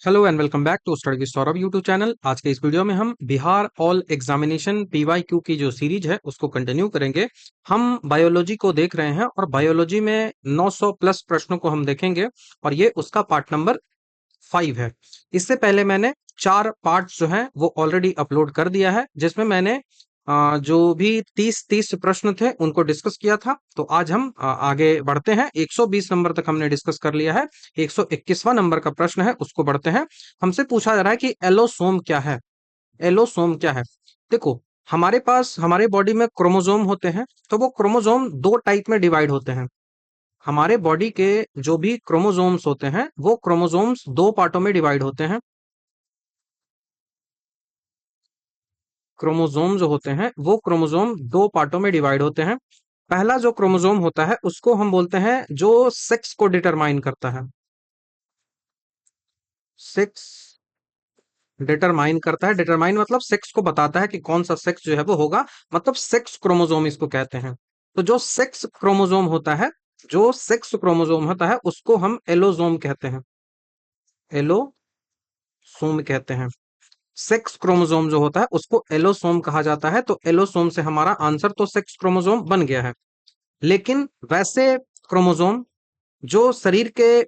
Hello and welcome back to study with Saurabh YouTube channel. आज के इस वीडियो में हम बिहार ऑल एग्जामिनेशन पीवाईक्यू की जो सीरीज है उसको कंटिन्यू करेंगे। हम बायोलॉजी को देख रहे हैं और बायोलॉजी में 900 प्लस प्रश्नों को हम देखेंगे और ये उसका पार्ट नंबर 5 है। इससे पहले मैंने 4 पार्ट्स जो हैं वो ऑलरेडी अपलोड कर दिया है, जिसमें मैंने जो भी 30 प्रश्न थे उनको डिस्कस किया था। तो आज हम आगे बढ़ते हैं। 120 नंबर तक हमने डिस्कस कर लिया है। 121वां नंबर का प्रश्न है, उसको बढ़ते हैं। हमसे पूछा जा रहा है कि एलोसोम क्या है। एलोसोम क्या है? देखो, हमारे पास हमारे बॉडी में क्रोमोसोम होते हैं, तो वो क्रोमोसोम दो टाइप में डिवाइड होते हैं। हमारे बॉडी के जो भी क्रोमोसोम्स होते हैं वो क्रोमोसोम्स दो पार्टों में डिवाइड होते हैं। क्रोमोसोम जो होते हैं वो क्रोमोसोम दो पार्टों में डिवाइड होते हैं। पहला जो क्रोमोसोम होता है उसको हम बोलते हैं जो सेक्स को डिटरमाइन करता है। सेक्स डिटरमाइन करता है। डिटरमाइन मतलब सेक्स को बताता है कि कौन सा सेक्स जो है वो होगा, मतलब सेक्स क्रोमोसोम इसको कहते हैं। तो जो सेक्स क्रोमोसोम होता है, जो सेक्स क्रोमोसोम होता है उसको हम एलोसोम कहते हैं। एलोसोम कहते हैं। सेक्स क्रोमोसोम जो होता है उसको एलोसोम कहा जाता है। तो एलोसोम से हमारा आंसर तो सेक्स क्रोमोसोम बन गया है। लेकिन वैसे क्रोमोसोम जो शरीर के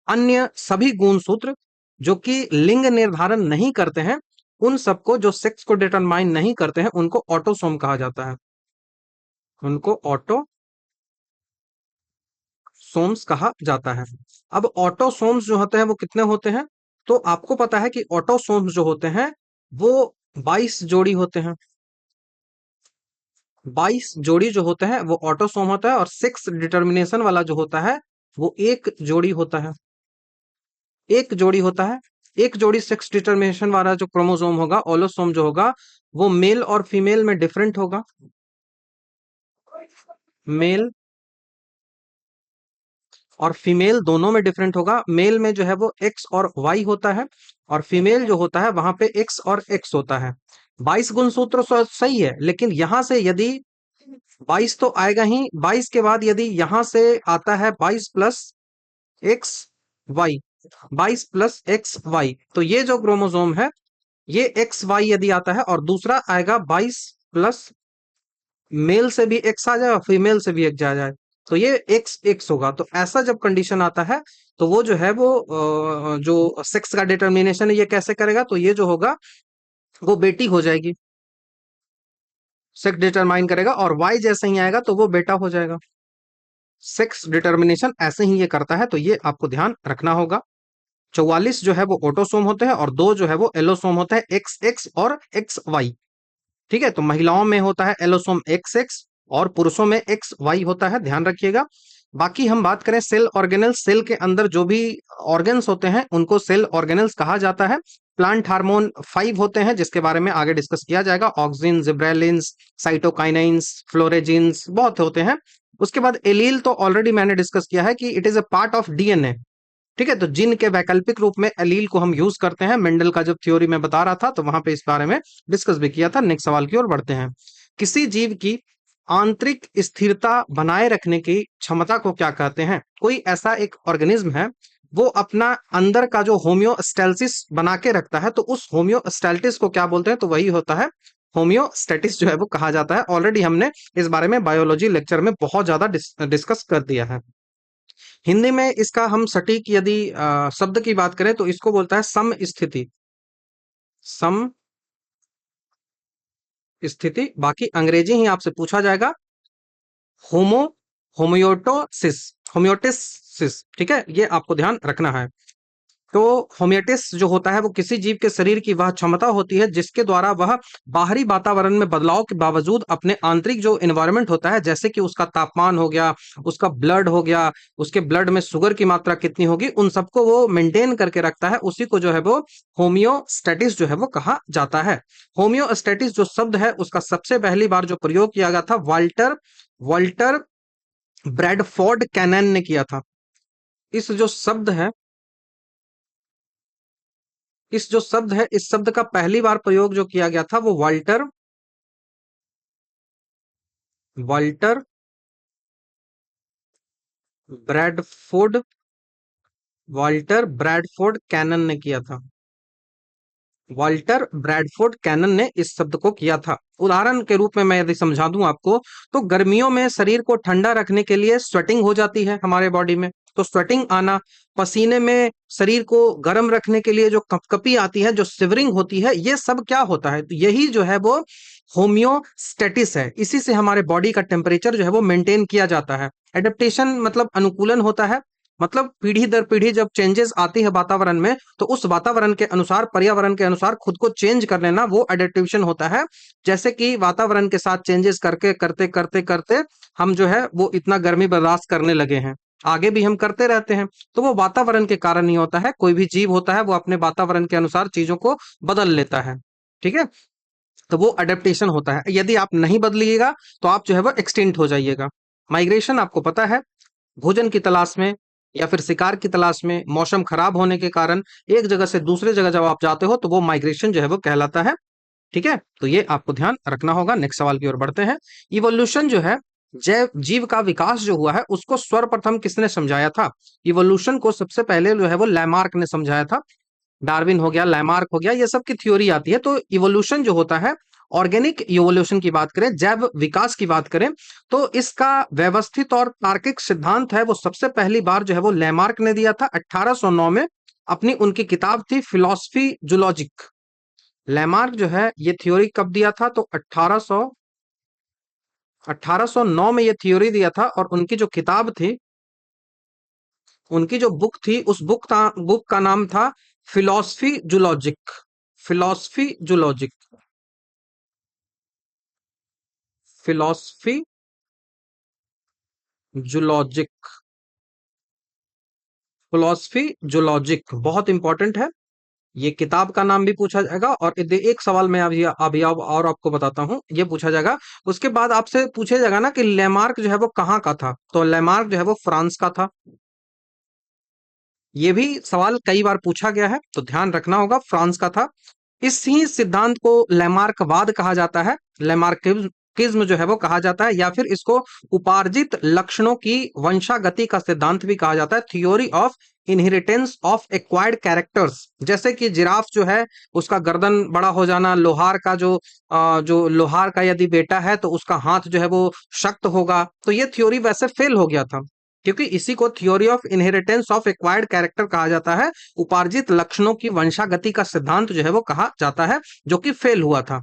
अन्य सभी गुणसूत्र जो कि लिंग निर्धारण नहीं करते हैं, उन सबको, जो सेक्स को डिटरमाइन नहीं करते हैं, उनको ऑटोसोम कहा जाता है। उनको ऑटोसोम्स कहा जाता है। अब ऑटोसोम्स जो होते हैं वो कितने होते हैं? तो आपको पता है कि ऑटोसोम्स जो होते हैं वो 22 जोड़ी होते हैं। 22 जोड़ी जो होते हैं वो ऑटोसोम होता है, और सेक्स डिटर्मिनेशन वाला जो होता है वो एक जोड़ी होता है। एक जोड़ी होता है। एक जोड़ी सेक्स डिटर्मिनेशन वाला जो क्रोमोसोम होगा, ओलोसोम जो होगा, वो मेल और फीमेल में डिफरेंट होगा। मेल और फीमेल दोनों में डिफरेंट होगा। मेल में जो है वो एक्स और वाई होता है, और फीमेल जो होता है वहां पे एक्स और एक्स होता है। 22 गुणसूत्र सही है, लेकिन यहां से यदि 22 तो आएगा ही, 22 के बाद यदि यहां से आता है 22 plus X Y, 22 plus X Y, तो ये जो क्रोमोसोम है ये एक्स वाई यदि आता है, और दूसरा आएगा 22 प्लस, मेल से भी एक्स आ जाए और फीमेल से भी एक्स आ जाए, तो ये एक्स एक्स होगा। तो ऐसा जब कंडीशन आता है तो वो जो है वो जो सेक्स का डिटर्मिनेशन है ये कैसे करेगा? तो ये जो होगा वो बेटी हो जाएगी। सेक्स डिटरमाइन करेगा, और वाई जैसे ही आएगा तो वो बेटा हो जाएगा। सेक्स डिटर्मिनेशन ऐसे ही ये करता है, तो ये आपको ध्यान रखना होगा। 44 जो है वो ऑटोसोम होते हैं, और दो जो है वो एलोसोम होता है, एक्स एक्स और एक्स वाई। ठीक है, तो महिलाओं में होता है एलोसोम एक्स एक्स, और पुरुषों में एक्स वाई होता है, ध्यान रखिएगा। बाकी हम बात करें सेल ऑर्गेनल्स, सेल के अंदर जो भी ऑर्गन्स होते हैं उनको सेल ऑर्गेनल्स कहा जाता है। प्लांट हार्मोन 5 होते हैं, जिसके बारे में आगे डिस्कस किया जाएगा। ऑक्सिन, जिब्रेलिन्स, साइटोकाइनेन्स, फ्लोरेजिन्स, बहुत होते हैं। उसके बाद एलील तो ऑलरेडी मैंने डिस्कस किया है कि it is a part of DNA. ठीक है, तो जीन के वैकल्पिक रूप में एलील को हम यूज करते हैं। मेंडल का जब थ्योरी में बता रहा था तो वहां पे इस बारे में डिस्कस भी किया था। नेक्स्ट सवाल की ओर बढ़ते हैं। किसी जीव की आंतरिक स्थिरता बनाए रखने की क्षमता को क्या कहते हैं? कोई ऐसा एक ऑर्गेनिज्म है, वो अपना अंदर का जो होम्योस्टेल्सिस बना के रखता है, तो उस होम्योस्टेल्टिस को क्या बोलते हैं? तो वही होता है होम्योस्टेटिस जो है वो कहा जाता है। ऑलरेडी हमने इस बारे में बायोलॉजी लेक्चर में बहुत ज्यादा डिस्कस कर दिया है। हिंदी में इसका हम सटीक यदि शब्द की बात करें तो इसको बोलता है सम स्थिति। सम स्थिति। बाकी अंग्रेजी ही आपसे पूछा जाएगा। होमो होम्योटोसिस, होम्योटिसिस। ठीक है, ये आपको ध्यान रखना है। तो होम्योटिस जो होता है वो किसी जीव के शरीर की वह क्षमता होती है जिसके द्वारा वह बाहरी वातावरण में बदलाव के बावजूद अपने आंतरिक जो एनवायरनमेंट होता है, जैसे कि उसका तापमान हो गया, उसका ब्लड हो गया, उसके ब्लड में शुगर की मात्रा कितनी होगी, उन सबको वो मेंटेन करके रखता है। उसी को जो है वो होम्योस्टेटिस जो है वो कहा जाता है। होम्योस्टेटिस जो शब्द है उसका सबसे पहली बार जो प्रयोग किया गया था वाल्टर वाल्टर ब्रैडफोर्ड कैनन ने किया था। इस जो शब्द है, इस जो शब्द है, इस शब्द का पहली बार प्रयोग जो किया गया था वो Walter Walter Bradford Walter Bradford Cannon ने किया था। वाल्टर ब्रैडफोर्ड कैनन ने इस शब्द को किया था। उदाहरण के रूप में मैं यदि समझा दूं आपको, तो गर्मियों में शरीर को ठंडा रखने के लिए स्वेटिंग हो जाती है हमारे बॉडी में, तो स्वेटिंग आना, पसीने में शरीर को गर्म रखने के लिए जो कपकपी आती है, जो सिवरिंग होती है, ये सब क्या होता है, तो यही जो है वो होम्योस्टेटिस है। इसी से हमारे बॉडी का टेम्परेचर जो है वो मेंटेन किया जाता है। एडेप्टेशन मतलब अनुकूलन होता है, मतलब पीढ़ी दर पीढ़ी जब चेंजेस आती है वातावरण में, तो उस वातावरण के अनुसार, पर्यावरण के अनुसार खुद को चेंज कर लेना, वो एडेप्टेशन होता है। जैसे कि वातावरण के साथ चेंजेस करके करते करते करते हम जो है वो इतना गर्मी बर्दाश्त करने लगे हैं, आगे भी हम करते रहते हैं। तो वो वातावरण के कारण ही होता है। कोई भी जीव होता है वो अपने वातावरण के अनुसार चीजों को बदल लेता है। ठीक है, तो वो अडेप्टेशन होता है। यदि आप नहीं बदलिएगा तो आप जो है वो एक्सटिंक्ट हो जाइएगा। माइग्रेशन आपको पता है, भोजन की तलाश में या फिर शिकार की तलाश में मौसम खराब होने के कारण एक जगह से दूसरे जगह जब आप जाते हो तो वो माइग्रेशन जो है वो कहलाता है। ठीक है, तो ये आपको ध्यान रखना होगा। नेक्स्ट सवाल की ओर बढ़ते हैं। इवोल्यूशन जो है, जैव जीव का विकास जो हुआ है, उसको सर्वप्रथम किसने समझाया था? इवोल्यूशन को सबसे पहले जो है वो लैमार्क ने समझाया था। डार्विन हो गया, लैमार्क हो गया, ये सब की थ्योरी आती है। तो इवोल्यूशन जो होता है, ऑर्गेनिक इवोल्यूशन की बात करें, जैव विकास की बात करें, तो इसका व्यवस्थित और तार्किक सिद्धांत है वो सबसे पहली बार जो है वो लैमार्क ने दिया था 1809 में। अपनी उनकी किताब थी फिलोसफी जूलॉजिक। लैमार्क जो है ये थ्योरी कब दिया था? तो 1809 में ये थ्योरी दिया था। और उनकी जो किताब थी, उनकी जो बुक थी, उस बुक का नाम था philosophy zoologic. Philosophy zoologic, philosophy zoologic, philosophy zoologic बहुत इंपॉर्टेंट है। ये किताब का नाम भी पूछा जाएगा। और एक सवाल मैं अभी और आपको बताता हूँ, ये पूछा जाएगा। उसके बाद आपसे पूछा जाएगा ना कि लैमार्क जो है वो कहाँ का था, तो लैमार्क जो है वो फ्रांस का था। ये भी सवाल कई बार पूछा गया है, तो ध्यान रखना होगा, फ्रांस का था। इस ही सिद्धांत को लैमार्कवाद कहा जाता है, लैमार्किज्म जो है वो कहा जाता है, या फिर इसको उपार्जित लक्षणों की वंशागति का सिद्धांत भी कहा जाता है, theory of inheritance of acquired characters. जैसे कि जिराफ जो है, उसका गर्दन बड़ा हो जाना, लोहार का जो लोहार का यदि बेटा है तो उसका हाथ जो है वो शक्त होगा, तो ये थ्योरी वैसे फेल हो गया था, क्योंकि इसी को theory of inheritance of acquired character कहा जाता है। उपार्जित लक्षणों की वंशागति का सिद्धांत जो है वो कहा जाता है, जो कि फेल हुआ था।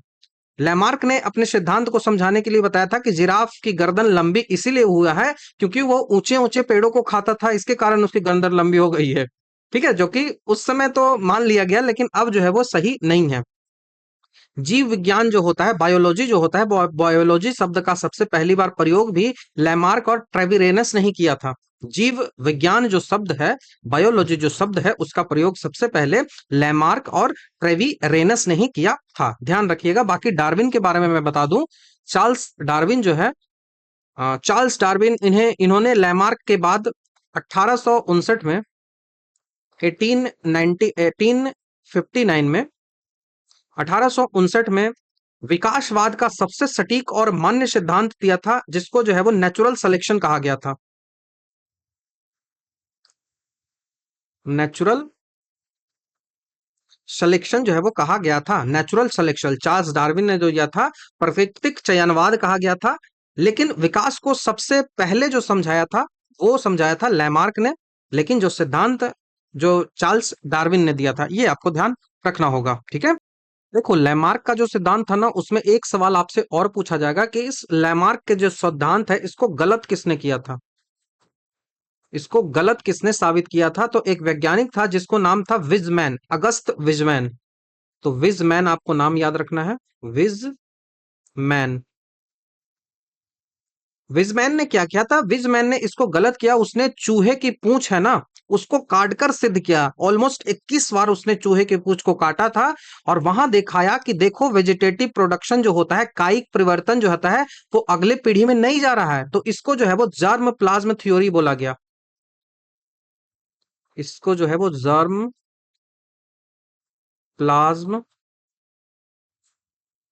लैमार्क ने अपने सिद्धांत को समझाने के लिए बताया था कि जिराफ की गर्दन लंबी इसीलिए हुआ है क्योंकि वो ऊंचे ऊंचे पेड़ों को खाता था, इसके कारण उसकी गर्दन लंबी हो गई है। ठीक है, जो कि उस समय तो मान लिया गया, लेकिन अब जो है वो सही नहीं है। जीव विज्ञान जो होता है, बायोलॉजी जो होता है, बायोलॉजी शब्द का सबसे पहली बार प्रयोग भी लैमार्क और ट्रेविरेनस ने ही किया था। जीव विज्ञान जो शब्द है, बायोलॉजी जो शब्द है, उसका प्रयोग सबसे पहले लैमार्क और ट्रेविरेनस ने ही किया था। ध्यान रखिएगा। बाकी डार्विन के बारे में मैं बता दूं, चार्ल्स डार्विन जो है, चार्ल्स डार्विन, इन्होंने लैमार्क के बाद 1859 में, 1859 में, 1859 में विकासवाद का सबसे सटीक और मान्य सिद्धांत दिया था, जिसको जो है वो नेचुरल सिलेक्शन कहा गया था। नेचुरल सिलेक्शन जो है वो कहा गया था, नेचुरल सिलेक्शन चार्ल्स डार्विन ने जो दिया था। प्राकृतिक चयनवाद कहा गया था। लेकिन विकास को सबसे पहले जो समझाया था, वो समझाया था लैमार्क ने। लेकिन जो सिद्धांत जो चार्ल्स डार्विन ने दिया था, ये आपको ध्यान रखना होगा। ठीक है, देखो लैमार्क का जो सिद्धांत था ना, उसमें एक सवाल आपसे और पूछा जाएगा कि इस लैमार्क के जो सिद्धांत है, इसको गलत किसने किया था? इसको गलत किसने साबित किया था? तो एक वैज्ञानिक था जिसको नाम था विजमैन, अगस्त विजमैन। तो विजमैन आपको नाम याद रखना है, विजमैन। विजमैन ने क्या किया था? विजमैन ने इसको गलत किया। उसने चूहे की पूंछ है ना, उसको काटकर सिद्ध किया। ऑलमोस्ट 21 बार उसने चूहे की पूंछ को काटा था, और वहां दिखाया कि देखो वेजिटेटिव प्रोडक्शन जो होता है, कायिक परिवर्तन जो होता है, वो अगले पीढ़ी में नहीं जा रहा है। तो इसको जो है वो जर्म प्लाज्म थ्योरी बोला गया। इसको जो है वो जर्म प्लाज्म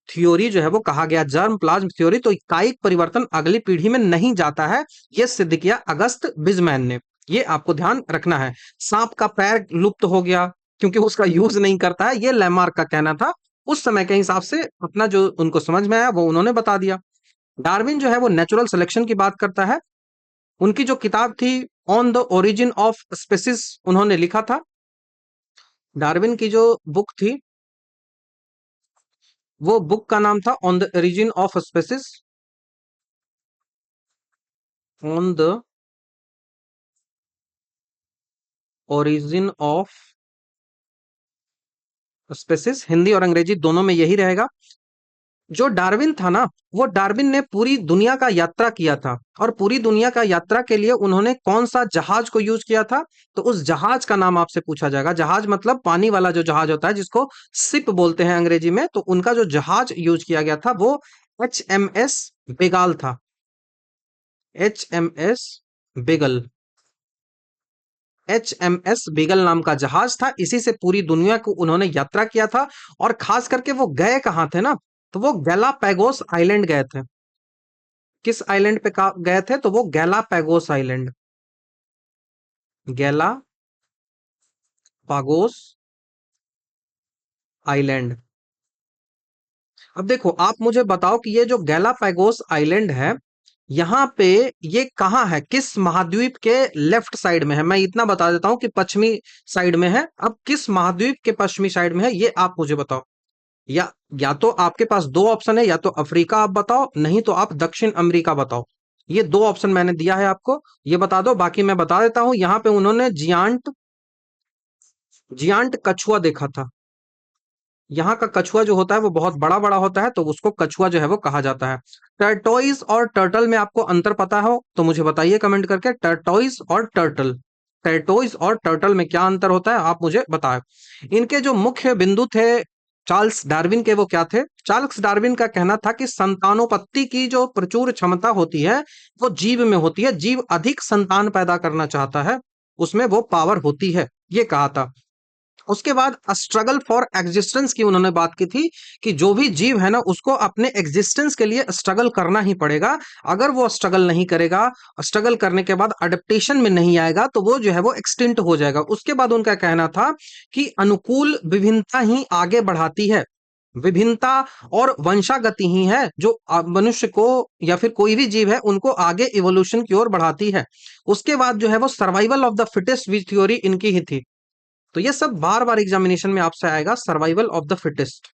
थ्योरी जो है वो कहा गया, जर्म प्लाज्म थ्योरी। तो कायिक परिवर्तन अगली पीढ़ी में नहीं जाता है, यह सिद्ध किया अगस्त बिजमैन ने। ये आपको ध्यान रखना है। सांप का पैर लुप्त हो गया क्योंकि उसका यूज नहीं करता है, ये लैमार्क का कहना था। उस समय के हिसाब से अपना जो उनको समझ में आया वो उन्होंने बता दिया। डार्विन जो है वो नेचुरल सिलेक्शन की बात करता है। उनकी जो किताब थी on the origin of species उन्होंने लिखा था। डार्विन की जो बुक थी वो बुक का नाम था on the origin of species. On the origin of species, Hindi और अंग्रेजी दोनों में यही रहेगा। जो डार्विन था ना, वो डार्विन ने पूरी दुनिया का यात्रा किया था, और पूरी दुनिया का यात्रा के लिए उन्होंने कौन सा जहाज को यूज किया था, तो उस जहाज का नाम आपसे पूछा जाएगा। जहाज मतलब पानी वाला जो जहाज होता है जिसको शिप बोलते हैं अंग्रेजी में, तो उनका जो जहाज यूज किया गया था वो HMS बेगाल था। HMS बेगल, HMS बीगल नाम का जहाज था। इसी से पूरी दुनिया को उन्होंने यात्रा किया था। और खास करके वो गए कहाँ थे ना, तो वो गैलापैगोस आइलैंड गए थे। किस आइलैंड पे गए थे, तो वो गैलापैगोस आइलैंड, गैलापागोस आइलैंड। अब देखो आप मुझे बताओ कि ये जो गैलापैगोस आइलैंड है, यहाँ पे ये कहाँ है, किस महाद्वीप के लेफ्ट साइड में है। मैं इतना बता देता हूँ कि पश्चिमी साइड में है। अब किस महाद्वीप के पश्चिमी साइड में है ये आप मुझे बताओ। या तो आपके पास दो ऑप्शन है, या तो अफ्रीका आप बताओ, नहीं तो आप दक्षिण अमेरिका बताओ। ये दो ऑप्शन मैंने दिया है आपको, ये बता दो। बाकी मैं बता देता हूं, यहाँ पे उन्होंने जियांट जियांट कछुआ देखा था। यहाँ का कछुआ जो होता है वो बहुत बड़ा बड़ा होता है, तो उसको कछुआ जो है वो कहा जाता है। टर्टोइज और टर्टल में आपको अंतर पता हो तो मुझे बताइए कमेंट करके। टर्टोइज और टर्टल, टर्टोइज और टर्टल में क्या अंतर होता है आप मुझे बताएं। इनके जो मुख्य बिंदु थे चार्ल्स डार्विन के, वो क्या थे। चार्ल्स डार्विन का कहना था कि संतानोपत्ति की जो प्रचुर क्षमता होती है वो जीव में होती है। जीव अधिक संतान पैदा करना चाहता है, उसमें वो पावर होती है, ये कहा था। उसके बाद स्ट्रगल फॉर एग्जिस्टेंस की उन्होंने बात की थी, कि जो भी जीव है ना उसको अपने एग्जिस्टेंस के लिए स्ट्रगल करना ही पड़ेगा। अगर वो स्ट्रगल नहीं करेगा, स्ट्रगल करने के बाद अडेप्टेशन में नहीं आएगा, तो वो जो है वो एक्सटिंक्ट हो जाएगा। उसके बाद उनका कहना था कि अनुकूल विभिन्नता ही आगे बढ़ाती है। विभिन्नता और वंशागति ही है जो मनुष्य को या फिर कोई भी जीव है उनको आगे इवोल्यूशन की ओर बढ़ाती है। उसके बाद जो है वो survival of the fittest which theory इनकी ही थी। तो ये सब बार बार एग्जामिनेशन में आपसे आएगा। Survival of the fittest,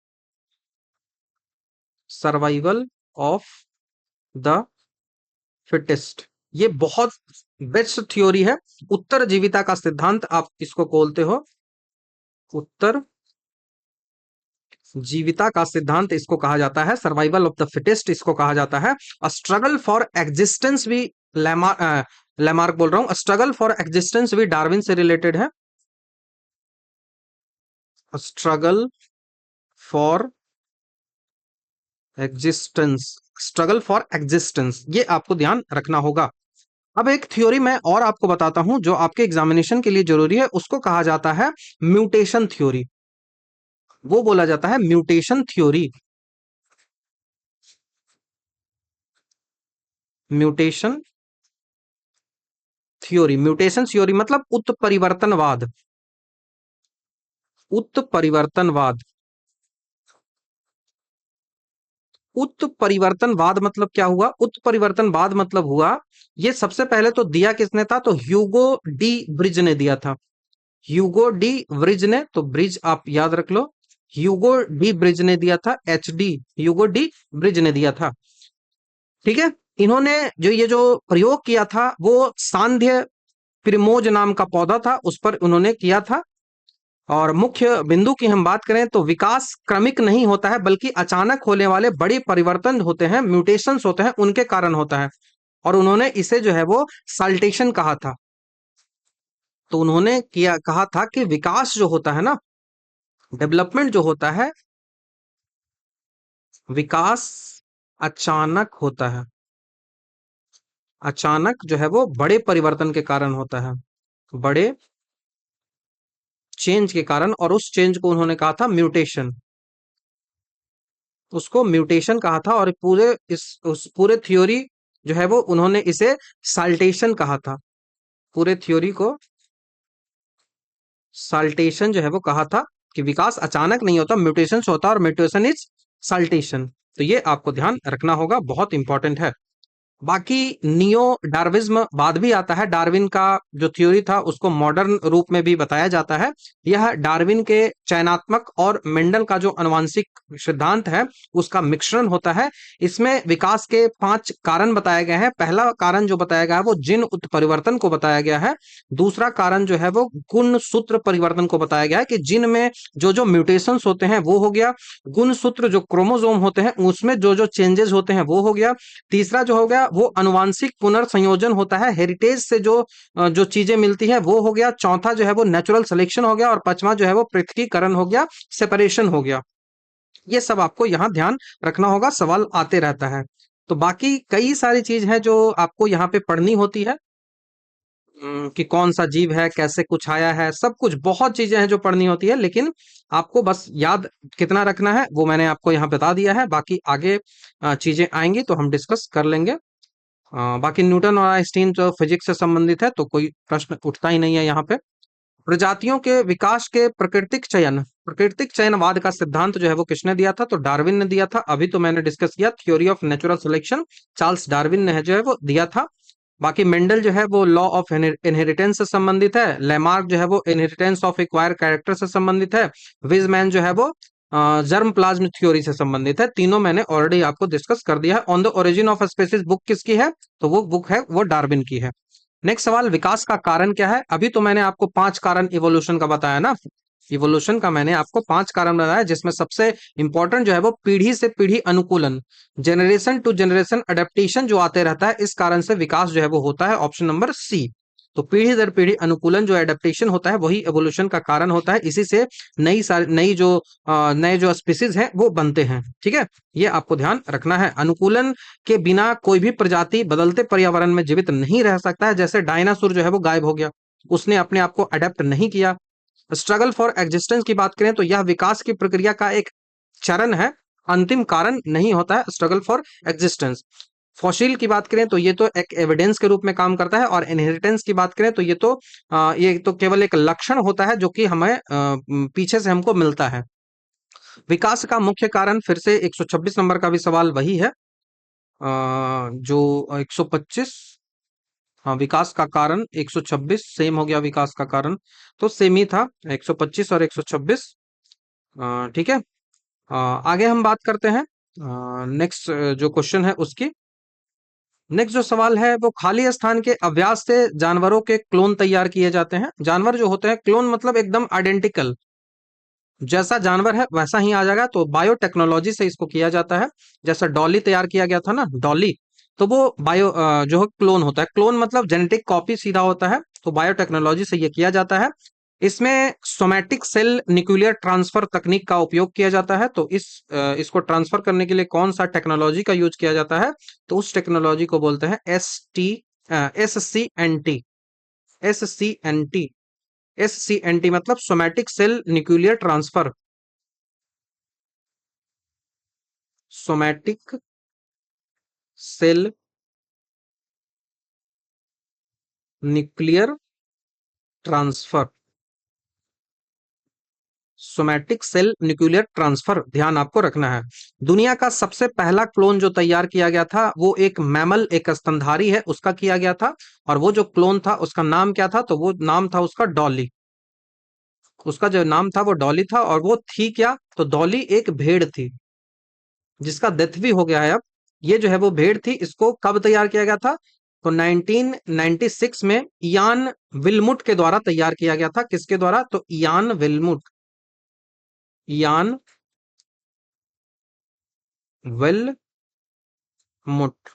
survival of the fittest, ये बहुत बेस्ट थ्योरी है। उत्तर जीविता का सिद्धांत आप इसको बोलते हो। उत्तर जीविता का सिद्धांत इसको कहा जाता है। सर्वाइवल ऑफ द फिटेस्ट इसको कहा जाता है। स्ट्रगल फॉर एग्जिस्टेंस भी लैमार्क बोल रहा हूं, स्ट्रगल फॉर एग्जिस्टेंस भी डार्विन से रिलेटेड है। Struggle for existence, struggle for existence, ये आपको ध्यान रखना होगा। अब एक थ्योरी मैं और आपको बताता हूं जो आपके एग्जामिनेशन के लिए जरूरी है, उसको कहा जाता है म्यूटेशन थ्योरी। वो बोला जाता है mutation theory. Mutation theory, mutation theory मतलब उत्परिवर्तनवाद। उत्परिवर्तनवाद, उत्परिवर्तनवाद मतलब क्या हुआ, उत्परिवर्तनवाद मतलब हुआ, ये सबसे पहले तो दिया किसने था, तो ह्यूगो डी ब्रिज ने दिया था। ह्यूगो डी ब्रिज ने, तो ब्रिज आप याद रख लो, ह्यूगो डी ब्रिज ने दिया था। HD ह्यूगो डी ब्रिज ने दिया था। ठीक है। इन्होंने जो ये जो प्रयोग किया था वो सांध्य प्रिमोज नाम का पौधा था, उस पर उन्होंने किया था। और मुख्य बिंदु की हम बात करें तो विकास क्रमिक नहीं होता है, बल्कि अचानक होने वाले बड़े परिवर्तन होते हैं, म्यूटेशंस होते हैं, उनके कारण होता है। और उन्होंने इसे जो है वो साल्टेशन कहा था। तो उन्होंने किया कहा था कि विकास जो होता है ना, डेवलपमेंट जो होता है, विकास अचानक होता है। अचानक जो है वो बड़े परिवर्तन के कारण होता है, बड़े चेंज के कारण। और उस चेंज को उन्होंने कहा था म्यूटेशन, उसको म्यूटेशन कहा था। और पूरे इस उस पूरे थ्योरी जो है वो उन्होंने इसे साल्टेशन कहा था। पूरे थ्योरी को साल्टेशन जो है वो कहा था, कि विकास अचानक नहीं होता, म्यूटेशन से होता है, और म्यूटेशन इज साल्टेशन। तो ये आपको ध्यान रखना होगा, बहुत इंपॉर्टेंट है। बाकी नियो डार्विज्म बाद भी आता है। डार्विन का जो थ्योरी था उसको मॉडर्न रूप में भी बताया जाता है। यह डार्विन के चयनात्मक और मेंडल का जो आनुवंशिक सिद्धांत है उसका मिश्रण होता है। इसमें विकास के 5 कारण बताए गए हैं। पहला कारण जो बताया गया है वो जीन उत्परिवर्तन को बताया गया है। दूसरा कारण जो है वो गुणसूत्र परिवर्तन को बताया गया है, कि जीन में जो जो म्यूटेशंस होते हैं वो हो गया। गुणसूत्र जो क्रोमोसोम होते हैं उसमें जो जो चेंजेस होते हैं वो हो गया। तीसरा जो हो गया वो अनुवांशिक पुनर्संयोजन होता है, हेरिटेज से जो जो चीजें मिलती है वो हो गया। चौथा जो है वो नेचुरल सिलेक्शन हो गया, और पांचवा जो है वो पृथकीकरण हो गया, सेपरेशन हो गया। ये सब आपको यहाँ ध्यान रखना होगा, सवाल आते रहता है। तो बाकी कई सारी चीज है जो आपको यहाँ पे पढ़नी होती है। कि कौन सा जीव है, कैसे कुछ आया है, सब कुछ बहुत चीजें हैं जो पढ़नी होती है, लेकिन आपको बस याद कितना रखना है वो मैंने आपको यहाँ बता दिया है। बाकी आगे चीजें आएंगी तो हम डिस्कस कर लेंगे। बाकी न्यूटन और आइंस्टीन जो फिजिक्स से संबंधित है तो कोई प्रश्न उठता ही नहीं है यहाँ पे। प्रजातियों के विकास के प्राकृतिक चयनवाद का सिद्धांत जो है वो किसने दिया था? तो डार्विन ने दिया था। अभी तो मैंने डिस्कस किया theory of natural selection, Charles Darwin ने जो है वो दिया था। बाकी मेंडल जो है वो लॉ ऑफ इनहेरिटेंस से संबंधित है। लेमार्क जो है वो इनहेरिटेंस ऑफ एक्वायर कैरेक्टर से संबंधित है। विजमैन जो है वो जर्म प्लाज्म थ्योरी से संबंधित है। तीनों मैंने ऑलरेडी आपको डिस्कस कर दिया है। On the origin of species book किसकी है? तो वो बुक है वो डार्विन की है। नेक्स्ट सवाल, विकास का कारण क्या है? अभी तो मैंने आपको 5 कारण इवोल्यूशन का बताया ना। इवोल्यूशन का मैंने आपको 5 कारण बताया, जिसमें सबसे इंपॉर्टेंट जो है वो पीढ़ी से पीढ़ी अनुकूलन, जनरेशन टू जनरेशन अडेप्टेशन जो आते रहता है, इस कारण से विकास जो है वो होता है। Option number C. तो पीढ़ी दर पीढ़ी अनुकूलन जो एडेप्टेशन होता है वही एवोल्यूशन का कारण होता है। इसी से नई जो नए जो स्पीसीज हैं वो बनते हैं। ठीक है, ये आपको ध्यान रखना है। अनुकूलन के बिना कोई भी प्रजाति बदलते पर्यावरण में जीवित नहीं रह सकता है। जैसे डायनासोर जो है वो गायब हो गया, उसने अपने आप को अडेप्ट नहीं किया। स्ट्रगल फॉर एग्जिस्टेंस की बात करें तो यह विकास की प्रक्रिया का एक चरण है, अंतिम कारण नहीं होता है स्ट्रगल फॉर एग्जिस्टेंस। फॉसिल की बात करें तो ये तो एक एविडेंस के रूप में काम करता है, और इनहेरिटेंस की बात करें तो ये तो केवल एक लक्षण होता है जो कि हमें पीछे से हमको मिलता है। विकास का मुख्य कारण फिर से 126 नंबर का भी सवाल वही है, जो 125। हाँ, विकास का कारण 126 सेम हो गया, विकास का कारण तो सेम ही था, 125 और 126। ठीक है। आगे हम बात करते हैं नेक्स्ट जो क्वेश्चन है उसकी। नेक्स्ट जो सवाल है वो, खाली स्थान के अभ्यास से जानवरों के क्लोन तैयार किए जाते हैं। जानवर जो होते हैं, क्लोन मतलब एकदम आइडेंटिकल, जैसा जानवर है वैसा ही आ जाएगा, तो बायोटेक्नोलॉजी से इसको किया जाता है। जैसा डॉली तैयार किया गया था ना, डॉली, तो वो जो है क्लोन होता है। क्लोन मतलब जेनेटिक कॉपी सीधा होता है, तो बायोटेक्नोलॉजी से ये किया जाता है। इसमें सोमैटिक सेल न्यूक्लियर ट्रांसफर तकनीक का उपयोग किया जाता है। तो इसको ट्रांसफर करने के लिए कौन सा टेक्नोलॉजी का यूज किया जाता है? तो उस टेक्नोलॉजी को बोलते हैं SCNT। SCNT। SCNT मतलब somatic cell nuclear transfer. Somatic cell nuclear transfer. Somatic cell nuclear transfer, ध्यान आपको रखना है। दुनिया का सबसे पहला क्लोन जो तैयार किया गया था वो एक मैमल, एक स्तनधारी है, उसका किया गया था। और वो जो क्लोन था उसका नाम क्या था? तो वो नाम था उसका डॉली। उसका जो नाम था वो डॉली था, और वो थी क्या? तो डॉली एक भेड़ थी, जिसका डेथ भी हो गया है अब। ये जो है वो भेड़ थी, इसको कब तैयार किया गया था? तो 1996 में इयान विलमुट के द्वारा तैयार किया गया था। किसके द्वारा? तो इयान विलमुट। इयान विलमुट।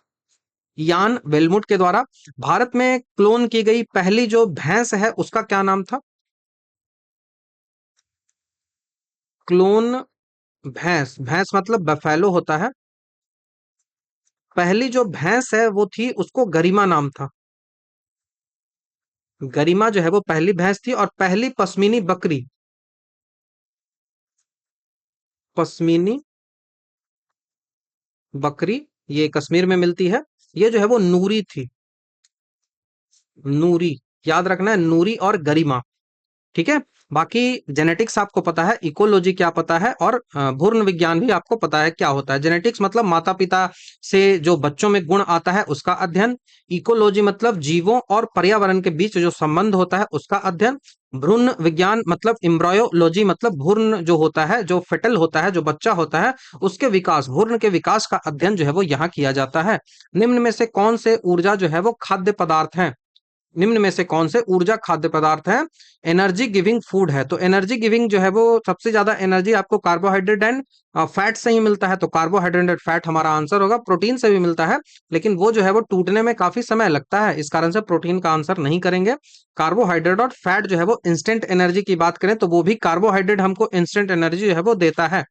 इयान विलमुट के द्वारा भारत में क्लोन की गई पहली जो भैंस है उसका क्या नाम था? क्लोन भैंस, भैंस मतलब बफेलो होता है। पहली जो भैंस है वो थी, उसको गरिमा नाम था। गरिमा जो है वो पहली भैंस थी। और पहली पश्मीनी बकरी, पश्मीनी बकरी, ये कश्मीर में मिलती है। ये जो है वो नूरी थी, नूरी। याद रखना है, नूरी और गरिमा। ठीक है। बाकी जेनेटिक्स आपको पता है, इकोलॉजी क्या पता है, और भ्रूण विज्ञान भी आपको पता है क्या होता है। जेनेटिक्स मतलब माता पिता से जो बच्चों में गुण आता है उसका अध्ययन। इकोलॉजी मतलब जीवों और पर्यावरण के बीच जो संबंध होता है उसका अध्ययन। भ्रूण विज्ञान मतलब एम्ब्रायोलॉजी मतलब भ्रूण जो होता है, जो फेटल होता है, जो बच्चा होता है, उसके विकास, भ्रूण के विकास का अध्ययन जो है वो यहाँ किया जाता है। निम्न में से कौन से ऊर्जा जो है वो खाद्य पदार्थ है? निम्न में से कौन से ऊर्जा खाद्य पदार्थ है? एनर्जी गिविंग फूड है। तो एनर्जी गिविंग जो है वो सबसे ज्यादा एनर्जी आपको कार्बोहाइड्रेट एंड फैट से ही मिलता है, तो कार्बोहाइड्रेट एंड फैट हमारा आंसर होगा। प्रोटीन से भी मिलता है, लेकिन वो जो है वो टूटने में काफी समय लगता है, इस कारण से प्रोटीन का आंसर नहीं करेंगे। कार्बोहाइड्रेट और फैट जो है वो इंस्टेंट एनर्जी की बात करें तो वो भी कार्बोहाइड्रेट हमको इंस्टेंट एनर्जी जो है वो देता है।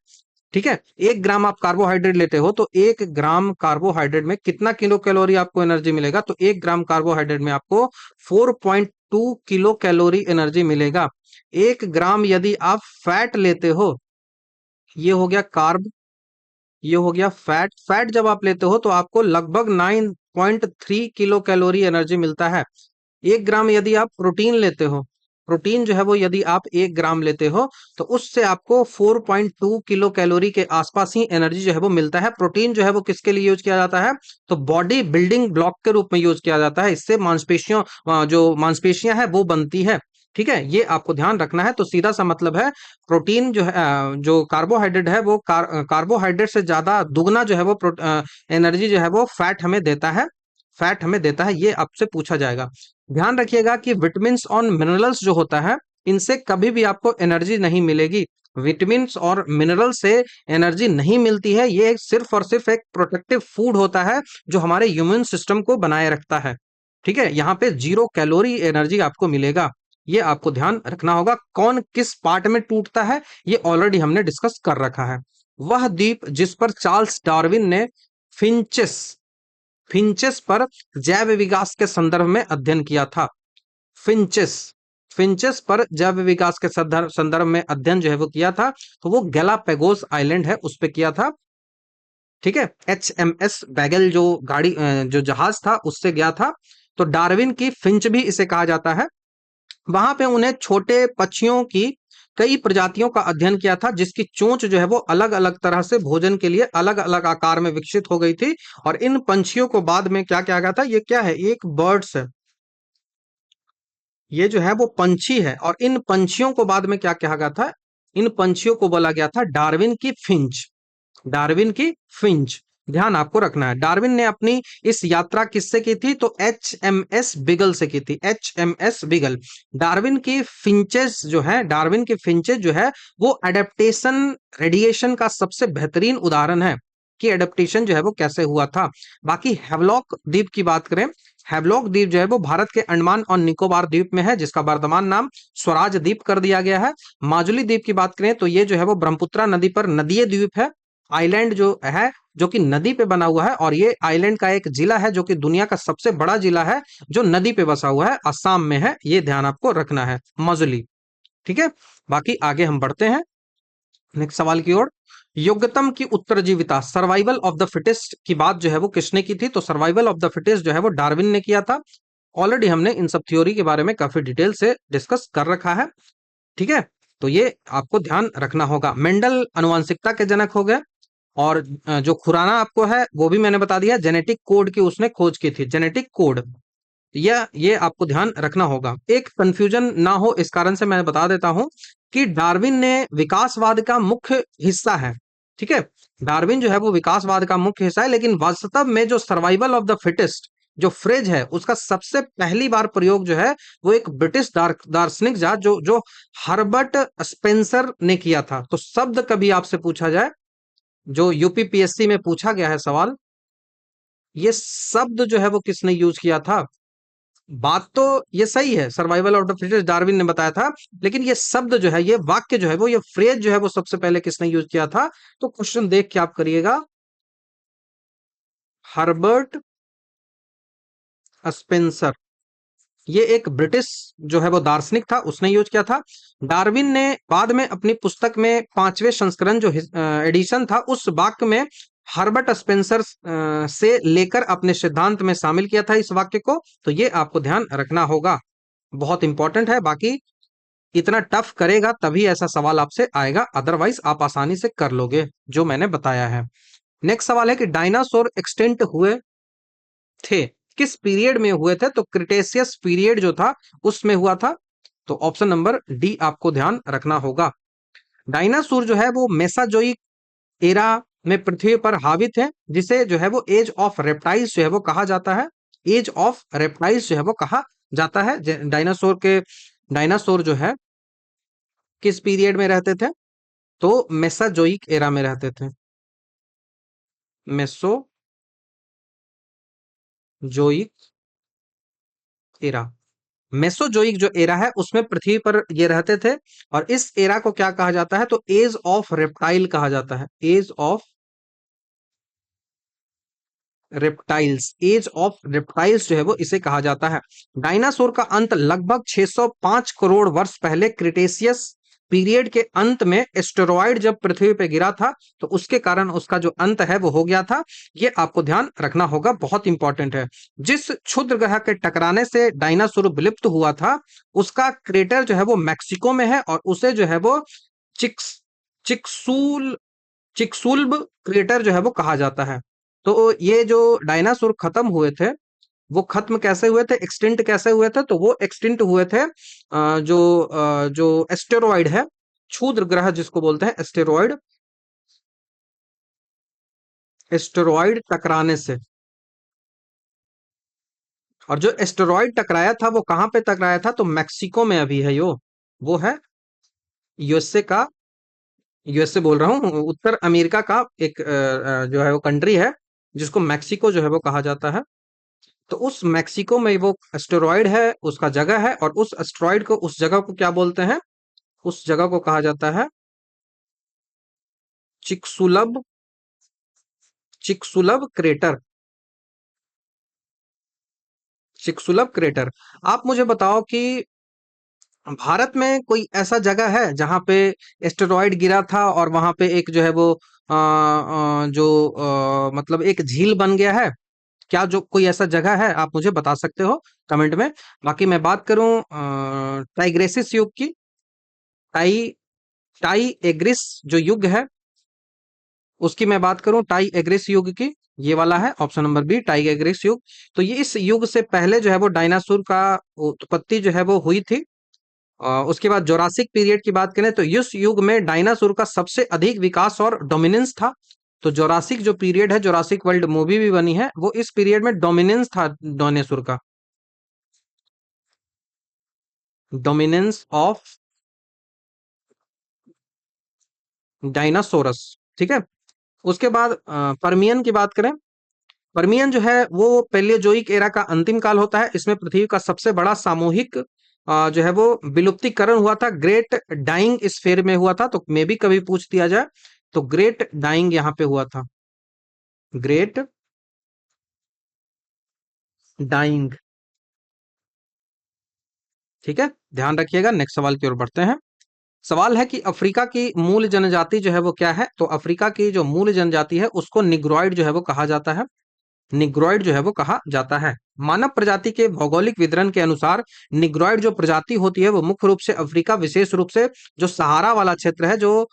ठीक है। 1 ग्राम आप कार्बोहाइड्रेट लेते हो तो 1 ग्राम कार्बोहाइड्रेट में कितना किलो कैलोरी आपको एनर्जी मिलेगा? तो 1 ग्राम कार्बोहाइड्रेट में आपको 4.2 किलो कैलोरी एनर्जी मिलेगा। 1 ग्राम यदि आप फैट लेते हो, ये हो गया कार्ब, ये हो गया फैट। फैट जब आप लेते हो तो आपको लगभग 9.3 किलो कैलोरी एनर्जी मिलता है। 1 ग्राम यदि आप प्रोटीन लेते हो, प्रोटीन जो है वो यदि आप 1 ग्राम लेते हो तो उससे आपको 4.2 किलो कैलोरी के आसपास ही एनर्जी जो है वो मिलता है। प्रोटीन जो है वो किसके लिए यूज किया जाता है? तो बॉडी बिल्डिंग ब्लॉक के रूप में यूज किया जाता है। इससे मांसपेशियों जो मांसपेशियां है वो बनती है। ठीक है, ये आपको ध्यान रखना है। तो सीधा सा मतलब है, प्रोटीन जो है जो कार्बोहाइड्रेट है वो कार्बोहाइड्रेट से ज्यादा दुगना जो है वो एनर्जी जो है वो फैट हमें देता है, फैट हमें देता है। ये आपसे पूछा जाएगा। ध्यान रखिएगा कि विटामिन्स और मिनरल्स जो होता है, इनसे कभी भी आपको एनर्जी नहीं मिलेगी। विटामिन्स और मिनरल से एनर्जी नहीं मिलती है। ये सिर्फ और सिर्फ एक प्रोटेक्टिव फूड होता है जो हमारे इम्यून सिस्टम को बनाए रखता है। ठीक है, यहाँ पे 0 कैलोरी एनर्जी आपको मिलेगा। ये आपको ध्यान रखना होगा। कौन किस पार्ट में टूटता है ये ऑलरेडी हमने डिस्कस कर रखा है। वह द्वीप जिस पर चार्ल्स डार्विन ने फिंचेस फिंचेस पर जैव विकास के संदर्भ में अध्ययन किया था। फिंचेस फिंचेस पर जैव विकास के संदर्भ में अध्ययन जो है वो किया था, तो वो गैलापेगोस आइलैंड है उस पे किया था। ठीक है, HMS बैगल जो गाड़ी जो जहाज था उससे गया था। तो डार्विन की फिंच भी इसे कहा जाता है। वहां पे उन्हें छोटे पक्षियों की कई प्रजातियों का अध्ययन किया था, जिसकी चोंच जो है वो अलग अलग तरह से भोजन के लिए अलग अलग आकार में विकसित हो गई थी। और इन पंछियों को बाद में क्या किया गया था? ये क्या है? एक बर्ड्स है, ये जो है वो पंछी है। और इन पंछियों को बाद में क्या कहा गया था? इन पंछियों को बोला गया था डार्विन की फिंच। डार्विन की फिंच, ध्यान आपको रखना है। डार्विन ने अपनी इस यात्रा किससे की थी? तो HMS बिगल से की थी। HMS बिगल। डार्विन की फिंचेस जो है, डार्विन की फिंचेस जो है वो एडेप्टेशन रेडिएशन का सबसे बेहतरीन उदाहरण है कि एडेप्टेशन जो है वो कैसे हुआ था। बाकी हैवलॉक द्वीप की बात करें, हैवलॉक द्वीप जो है वो भारत के अंडमान और निकोबार द्वीप में है, जिसका वर्तमान नाम स्वराज द्वीप कर दिया गया है। माजुली द्वीप की बात करें तो ये जो है वो ब्रह्मपुत्रा नदी पर नदीय द्वीप है। आइलैंड जो है जो कि नदी पे बना हुआ है, और ये आइलैंड का एक जिला है जो कि दुनिया का सबसे बड़ा जिला है जो नदी पे बसा हुआ है, असम में है। ये ध्यान आपको रखना है, मजुली। ठीक है, बाकी आगे हम बढ़ते हैं नेक्स्ट सवाल की ओर। योग्यतम की उत्तरजीविता, सर्वाइवल ऑफ द फिटेस्ट की बात जो है वो किसने की थी? तो सर्वाइवल ऑफ द फिटेस्ट जो है वो डार्विन ने किया था। ऑलरेडी हमने इन सब थ्योरी के बारे में काफी डिटेल से डिस्कस कर रखा है। ठीक है, तो ये आपको ध्यान रखना होगा। मेंडल आनुवंशिकता के जनक हो गए। और जो खुराना आपको है वो भी मैंने बता दिया, जेनेटिक कोड की उसने खोज की थी, जेनेटिक कोड। ये आपको ध्यान रखना होगा। एक कंफ्यूजन ना हो इस कारण से मैं बता देता हूं कि डार्विन ने विकासवाद का मुख्य हिस्सा है। ठीक है, डार्विन जो है वो विकासवाद का मुख्य हिस्सा है, लेकिन वास्तव में जो सर्वाइवल ऑफ द फिटेस्ट जो फ्रेज है उसका सबसे पहली बार प्रयोग जो है वो एक ब्रिटिश दार्शनिक जो हर्बर्ट स्पेंसर ने किया था। तो शब्द कभी आपसे पूछा जाए, जो यूपीपीएससी में पूछा गया है सवाल, ये शब्द जो है वो किसने यूज किया था? बात तो ये सही है, survival of the fittest Darwin ने बताया था, लेकिन ये शब्द जो है, ये वाक्य जो है वो, ये फ्रेज जो है वो सबसे पहले किसने यूज किया था? तो क्वेश्चन देख के आप करिएगा, हर्बर्ट स्पेंसर। ये एक ब्रिटिश जो है वो दार्शनिक था, उसने यूज किया था। डार्विन ने बाद में अपनी पुस्तक में 5वें संस्करण जो एडिशन था उस वाक्य में हर्बर्ट स्पेंसर से लेकर अपने सिद्धांत में शामिल किया था इस वाक्य को। तो ये आपको ध्यान रखना होगा। बहुत इंपॉर्टेंट है। बाकी इतना टफ करेगा तभी ऐसा सवाल आपसे आएगा, अदरवाइज आप आसानी से कर लोगे जो मैंने बताया है। नेक्स्ट सवाल है कि डायनासोर एक्सटेंट हुए थे, किस पीरियड में हुए थे? तो क्रिटेशियस पीरियड जो था उसमें हुआ था। तो ऑप्शन नंबर डी आपको ध्यान रखना होगा। डायनासोर जो है वो मेसाजोइक एरा में पृथ्वी पर हावी थे, जिसे जो है वो एज ऑफ रेप्टाइल्स जो है वो कहा जाता है। एज ऑफ रेप्टाइल्स जो है वो कहा जाता है। डायनासोर जो है किस पीरियड में रहते थे? तो मेसाजोइक एरा में रहते थे। मेसोजोइक एरा, मेसोजोइक जो एरा है उसमें पृथ्वी पर ये रहते थे। और इस एरा को क्या कहा जाता है? तो एज ऑफ रेप्टाइल कहा जाता है। Age of reptiles, age of reptiles जो है वो इसे कहा जाता है। डायनासोर का अंत लगभग 605 करोड़ वर्ष पहले क्रिटेशियस पीरियड के अंत में एस्टेरॉयड जब पृथ्वी पे गिरा था, तो उसके कारण उसका जो अंत है वो हो गया था। ये आपको ध्यान रखना होगा, बहुत इंपॉर्टेंट है। जिस क्षुद्र ग्रह के टकराने से डायनासोर विलुप्त हुआ था, उसका क्रेटर जो है वो मैक्सिको में है, और उसे जो है वो चिक्स चिक्सूल चिक्सुल्ब क्रेटर जो है वो कहा जाता है। तो ये जो डायनासोर खत्म हुए थे, वो खत्म कैसे हुए थे, एक्सटिंक्ट कैसे हुए थे? तो वो एक्सटिंक्ट हुए थे जो एस्टेरॉयड है, क्षुद्र ग्रह जिसको बोलते हैं एस्टेरॉयड, एस्टेरॉयड टकराने से। और जो एस्टेरॉयड टकराया था वो कहाँ पे टकराया था? तो मैक्सिको में अभी है यो, वो है यूएसए का, यूएसए बोल रहा हूँ, उत्तर अमेरिका का एक जो है वो कंट्री है, जिसको मैक्सिको जो है वो कहा जाता है। तो उस मैक्सिको में वो एस्टेरॉयड है, उसका जगह है, और उस एस्टेरॉयड को, उस जगह को क्या बोलते हैं? उस जगह को कहा जाता है Chicxulub, Chicxulub crater, Chicxulub crater. आप मुझे बताओ कि भारत में कोई ऐसा जगह है जहां पे एस्टेरॉयड गिरा था और वहां पे एक जो है वो मतलब एक झील बन गया है? क्या जो कोई ऐसा जगह है आप मुझे बता सकते हो कमेंट में। बाकी मैं बात करूं टाइग्रेसिस युग की, टाई टाई एग्रिस जो युग है उसकी मैं बात करूं, टाई एग्रिस युग की, ये वाला है ऑप्शन नंबर बी, टाई एग्रिस युग। तो ये इस युग से पहले जो है वो डायनासोर का उत्पत्ति जो है वो हुई थी। उसके बाद जोरासिक पीरियड की बात करें तो इस युग में डायनासोर का सबसे अधिक विकास और डोमिनेंस था। तो जोरासिक जो पीरियड है, जोरासिक वर्ल्ड मूवी भी बनी है, वो इस पीरियड में डोमिनेंस था डायनासोर का, डोमिनेंस ऑफ डायनासोरस। ठीक है। उसके बाद परमियन की बात करें, परमियन जो है वो पैलियोजोइक एरा का अंतिम काल होता है। इसमें पृथ्वी का सबसे बड़ा सामूहिक जो है वो विलुप्तीकरण हुआ था, ग्रेट डाइंग स्फेयर में हुआ था। तो मे भी कभी पूछ दिया जाए तो ग्रेट डाइंग यहाँ पे हुआ था, ग्रेट डाइंग। ठीक है, ध्यान रखिएगा। नेक्स्ट सवाल की ओर बढ़ते हैं। सवाल है कि अफ्रीका की मूल जनजाति जो है वो क्या है? तो अफ्रीका की जो मूल जनजाति है उसको निग्रोइड जो है वो कहा जाता है, निग्रोइड जो है वो कहा जाता है। मानव प्रजाति के भौगोलिक वितरण के अनुसार निग्रोइड जो प्रजाति होती है वो मुख्य रूप से अफ्रीका, विशेष रूप से जो सहारा वाला क्षेत्र है, जो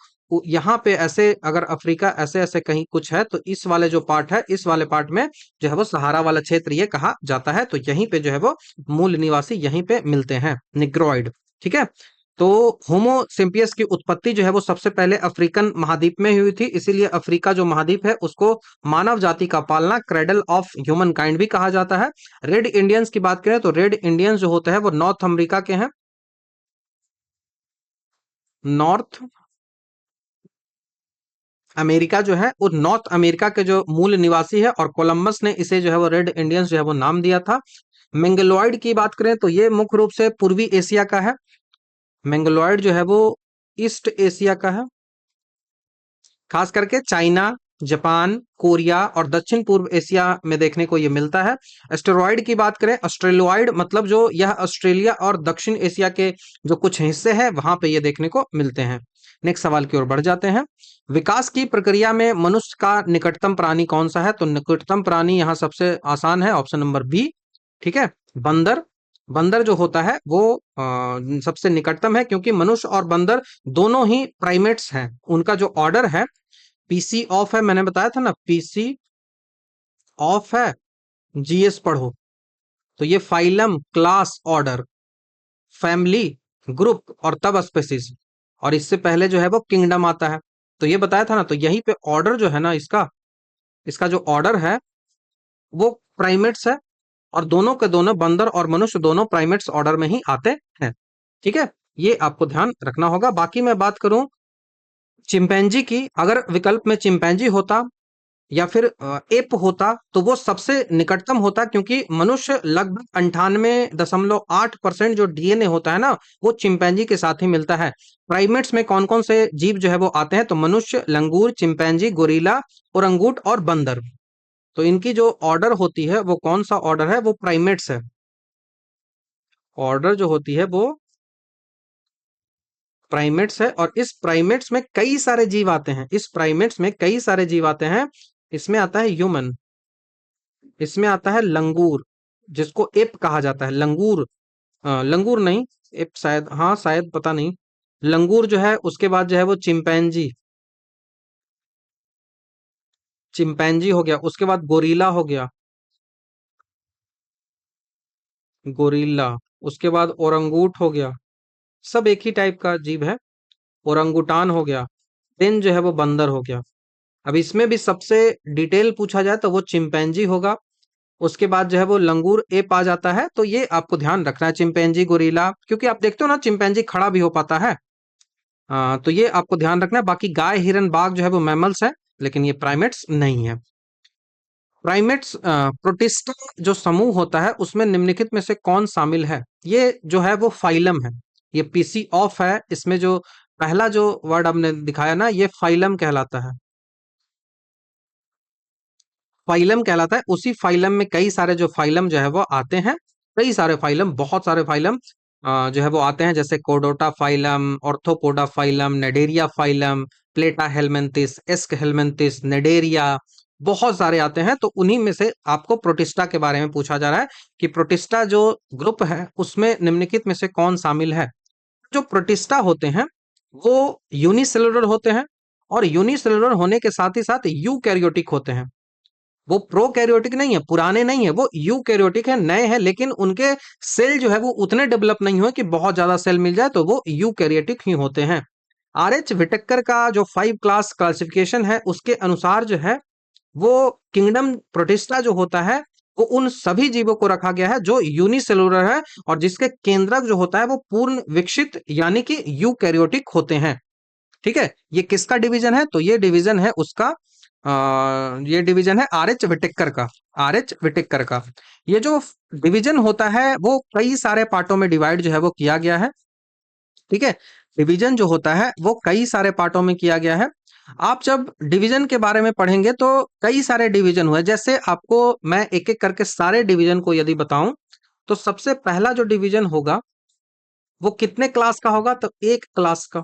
यहाँ पे ऐसे अगर अफ्रीका ऐसे ऐसे कहीं कुछ है तो इस वाले जो पार्ट है, इस वाले पार्ट में जो है वो सहारा वाला क्षेत्र ये कहा जाता है। तो यहीं पे जो है वो मूल निवासी यहीं पे मिलते हैं, निग्रोइड। ठीक है। तो होमो सिम्पियस की उत्पत्ति जो है वो सबसे पहले अफ्रीकन महाद्वीप में हुई थी, इसीलिए अफ्रीका जो महाद्वीप है उसको मानव जाति का पालना, क्रेडल ऑफ ह्यूमन काइंड भी कहा जाता है। रेड इंडियंस की बात करें तो रेड इंडियंस जो होते हैं वो नॉर्थ अमेरिका के हैं, नॉर्थ अमेरिका जो है वो नॉर्थ अमेरिका के जो मूल निवासी है, और कोलंबस ने इसे जो है वो रेड इंडियंस जो है वो नाम दिया था। मंगोलॉयड की बात करें तो ये मुख्य रूप से पूर्वी एशिया का है, मंगोलॉयड जो है वो ईस्ट एशिया का है, खास करके चाइना, जापान, कोरिया और दक्षिण पूर्व एशिया में देखने को ये मिलता है। एस्टेरॉयड की बात करें, ऑस्ट्रेलोइड मतलब जो यह ऑस्ट्रेलिया और दक्षिण एशिया के जो कुछ हिस्से हैं वहां पे ये देखने को मिलते हैं। नेक्स्ट सवाल की ओर बढ़ जाते हैं। विकास की प्रक्रिया में मनुष्य का निकटतम प्राणी कौन सा है? तो निकटतम प्राणी यहाँ सबसे आसान है, ऑप्शन नंबर बी। ठीक है, बंदर। बंदर जो होता है वो सबसे निकटतम है, क्योंकि मनुष्य और बंदर दोनों ही प्राइमेट्स हैं। उनका जो ऑर्डर है, पीसी ऑफ है, मैंने बताया था ना, पीसी ऑफ है, जीएस पढ़ो। तो ये phylum, class, order, family, group और तब स्पेसीज, और इससे पहले जो है वो किंगडम आता है। तो ये बताया था ना, तो यहीं पे ऑर्डर जो है ना, इसका इसका जो ऑर्डर है वो प्राइमेट्स है, और दोनों के दोनों, बंदर और मनुष्य दोनों प्राइमेट्स ऑर्डर में ही आते हैं। ठीक है, ये आपको ध्यान रखना होगा। बाकी मैं बात करूं चिंपैंजी की, अगर विकल्प में चिंपैंजी होता या फिर एप होता तो वो सबसे निकटतम होता, क्योंकि मनुष्य लगभग 98.8% जो डीएनए होता है ना, वो चिंपैंजी के साथ ही मिलता है। प्राइमेट्स में कौन कौन से जीव जो है वो आते हैं, तो मनुष्य, लंगूर, चिंपैंजी, गोरिल्ला, ओरंगूट और बंदर। तो इनकी जो ऑर्डर होती है वो कौन सा ऑर्डर है, वो प्राइमेट्स है। ऑर्डर जो होती है वो प्राइमेट्स है, और इस प्राइमेट्स में कई सारे जीव आते हैं। इस प्राइमेट्स में कई सारे जीव आते हैं। इसमें आता है ह्यूमन, इसमें आता है लंगूर, जिसको एप कहा जाता है, लंगूर। लंगूर नहीं, एप शायद, हाँ शायद, पता नहीं। लंगूर जो है, उसके बाद जो है वो चिंपैंजी, चिंपैंजी हो गया, उसके बाद गोरीला हो गया, गोरिल्ला, उसके बाद ओरंगूट हो गया। सब एक ही टाइप का जीव है। ओरंगुटान हो गया, देन जो है वो बंदर हो गया। अब इसमें भी सबसे डिटेल पूछा जाए तो वो चिंपैंजी होगा। उसके बाद जो है वो लंगूर एप आ जाता है। तो ये आपको ध्यान रखना है, चिंपैंजी, गोरिल्ला, क्योंकि आप देखते हो ना चिंपैंजी खड़ा भी हो पाता है। तो ये आपको ध्यान रखना है। बाकी गाय, हिरन, बाघ जो है वो मैमल्स है, लेकिन ये प्राइमेट्स नहीं है। प्राइमेट्स, प्रोटिस्टा जो समूह होता है उसमें निम्नलिखित में से कौन शामिल है? ये जो है वो फाइलम है। ये पीसी ऑफ है, इसमें जो पहला जो वर्ड हमने दिखाया ना, ये फाइलम कहलाता है। फाइलम कहलाता है। उसी फाइलम में कई सारे जो फाइलम जो है वो आते हैं। कई सारे फाइलम, बहुत सारे फाइलम जो है वो आते हैं, जैसे कोडोटा फाइलम, ऑर्थोपोडा फाइलम, नेडेरिया फाइलम, प्लेटा हेलमेंथिस, एस्क हेलमेंथिस, नेडेरिया, बहुत सारे आते हैं। तो उन्हीं में से आपको प्रोटिस्टा के बारे में पूछा जा रहा है कि प्रोटिस्टा जो ग्रुप है उसमें निम्नलिखित में से कौन शामिल है? जो प्रोटिस्टा होते हैं वो यूनिसेलुलर होते हैं, और यूनिसेलुलर होने के साथ ही साथ यूकैरियोटिक होते हैं। वो प्रोकैरियोटिक नहीं है, पुराने नहीं है, वो यूकैरियोटिक है, नए हैं, लेकिन उनके सेल जो है वो उतने डेवलप नहीं हुए कि बहुत ज्यादा सेल मिल जाए, तो वो यूकैरियोटिक ही होते हैं। आर एच विटेकर का जो 5 क्लास क्लासिफिकेशन है उसके अनुसार जो है वो किंगडम प्रोटिस्टा जो होता है वो उन सभी जीवों को रखा गया है जो यूनिसेलुलर है, और जिसके केंद्रक जो होता है वो पूर्ण विकसित यानी कि यूकैरियोटिक होते हैं। ठीक है, ये किसका डिवीजन है? तो ये डिवीजन है उसका, ये डिवीजन है आर एच विटेकर का। आर एच विटेकर का ये जो डिवीजन होता है वो कई सारे पार्टों में डिवाइड जो है वो किया गया है। ठीक है, डिवीजन जो होता है वो कई सारे पार्टों में किया गया है। आप जब डिवीजन के बारे में पढ़ेंगे तो कई सारे डिवीजन हुए, जैसे आपको मैं एक एक करके सारे डिवीजन को यदि बताऊं, तो सबसे पहला जो डिवीजन होगा वो कितने क्लास का होगा? तो एक क्लास का।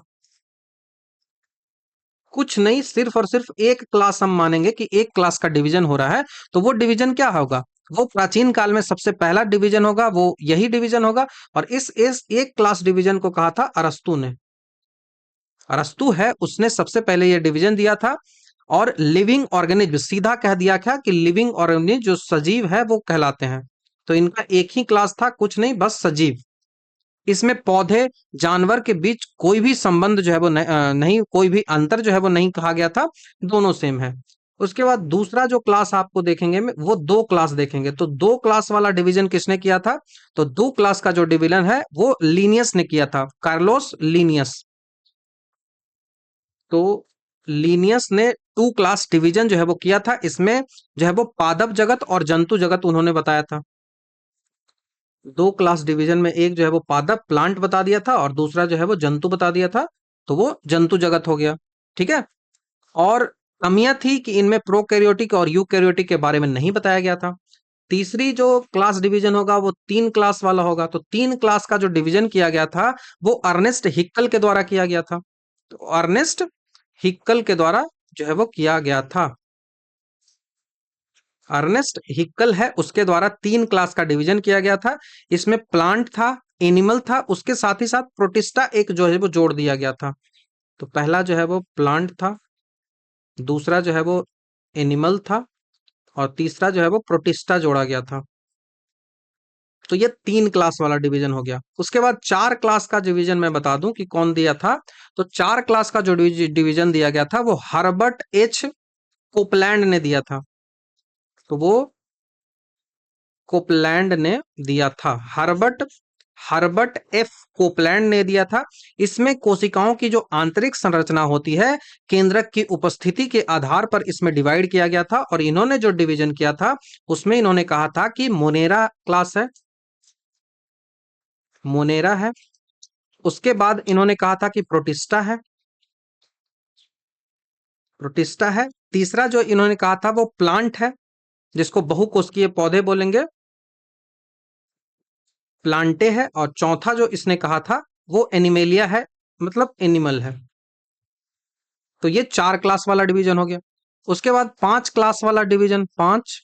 कुछ नहीं, सिर्फ और सिर्फ एक क्लास हम मानेंगे कि एक क्लास का डिवीजन हो रहा है, तो वो डिवीजन क्या होगा? वो प्राचीन काल में सबसे पहला डिवीजन होगा, वो यही डिवीजन होगा। और इस एक क्लास डिवीजन को कहा था अरस्तु ने। अरस्तु है, उसने सबसे पहले ये डिवीजन दिया था। और लिविंग ऑर्गेनिज्म सीधा कह दिया था कि लिविंग ऑर्गेनिज्म जो सजीव है वो कहलाते हैं। तो इनका एक ही क्लास था, कुछ नहीं, बस सजीव। इसमें पौधे, जानवर के बीच कोई भी संबंध जो है वो नहीं, कोई भी अंतर जो है वो नहीं कहा गया था, दोनों सेम है। उसके बाद दूसरा जो क्लास आपको देखेंगे वो दो क्लास देखेंगे। तो दो क्लास वाला डिवीजन किसने किया था? तो दो क्लास का जो डिवीजन है वो लीनियस ने किया था, कार्लोस लीनियस। तो लीनियस ने टू क्लास डिवीजन जो है वो किया था। इसमें जो है वो पादप जगत और जंतु जगत उन्होंने बताया था। दो क्लास डिवीजन में एक जो है वो पादप, प्लांट बता दिया था, और दूसरा जो है वो जंतु बता दिया था। तो वो जंतु जगत हो गया। ठीक है, और कमियां थी कि इनमें प्रोकैरियोटिक और यूकैरियोटिक के बारे में नहीं बताया गया था। तीसरी जो क्लास डिवीजन होगा वो 3 क्लास वाला होगा। तो 3 क्लास का जो डिवीजन किया गया था वो अर्नेस्ट हिक्कल के द्वारा किया गया था। तो अर्नेस्ट हिक्कल के द्वारा जो है वो किया गया था। अर्नेस्ट हिक्कल है, उसके द्वारा 3 क्लास का डिवीजन किया गया था। इसमें प्लांट था, एनिमल था, उसके साथ ही साथ प्रोटिस्टा एक जो है वो जोड़ दिया गया था। तो पहला जो है वो प्लांट था, दूसरा जो है वो एनिमल था, और तीसरा जो है वो प्रोटिस्टा जोड़ा गया था। तो ये 3 क्लास वाला डिवीजन हो गया। उसके बाद 4 क्लास का डिवीजन मैं बता दूं कि कौन दिया था। तो 4 क्लास का जो डिवीजन दिया गया था वो हर्बर्ट एच कोपलैंड ने दिया था। तो वो कोपलैंड ने दिया था। हर्बर्ट हर्बर्ट एफ कोपलैंड ने दिया था। इसमें कोशिकाओं की जो आंतरिक संरचना होती है, केंद्रक की उपस्थिति के आधार पर इसमें डिवाइड किया गया था। और इन्होंने जो डिवीजन किया था उसमें इन्होंने कहा था कि मोनेरा क्लास है, मोनेरा है। उसके बाद इन्होंने कहा था कि प्रोटिस्टा है, प्रोटिस्टा है। तीसरा जो इन्होंने कहा था वो प्लांट है, जिसको बहुकोशिकीय पौधे बोलेंगे, प्लांटे है। और चौथा जो इसने कहा था वो एनिमेलिया है, मतलब एनिमल है। तो ये 4 क्लास वाला डिवीजन हो गया। उसके बाद 5 क्लास वाला डिवीजन, 5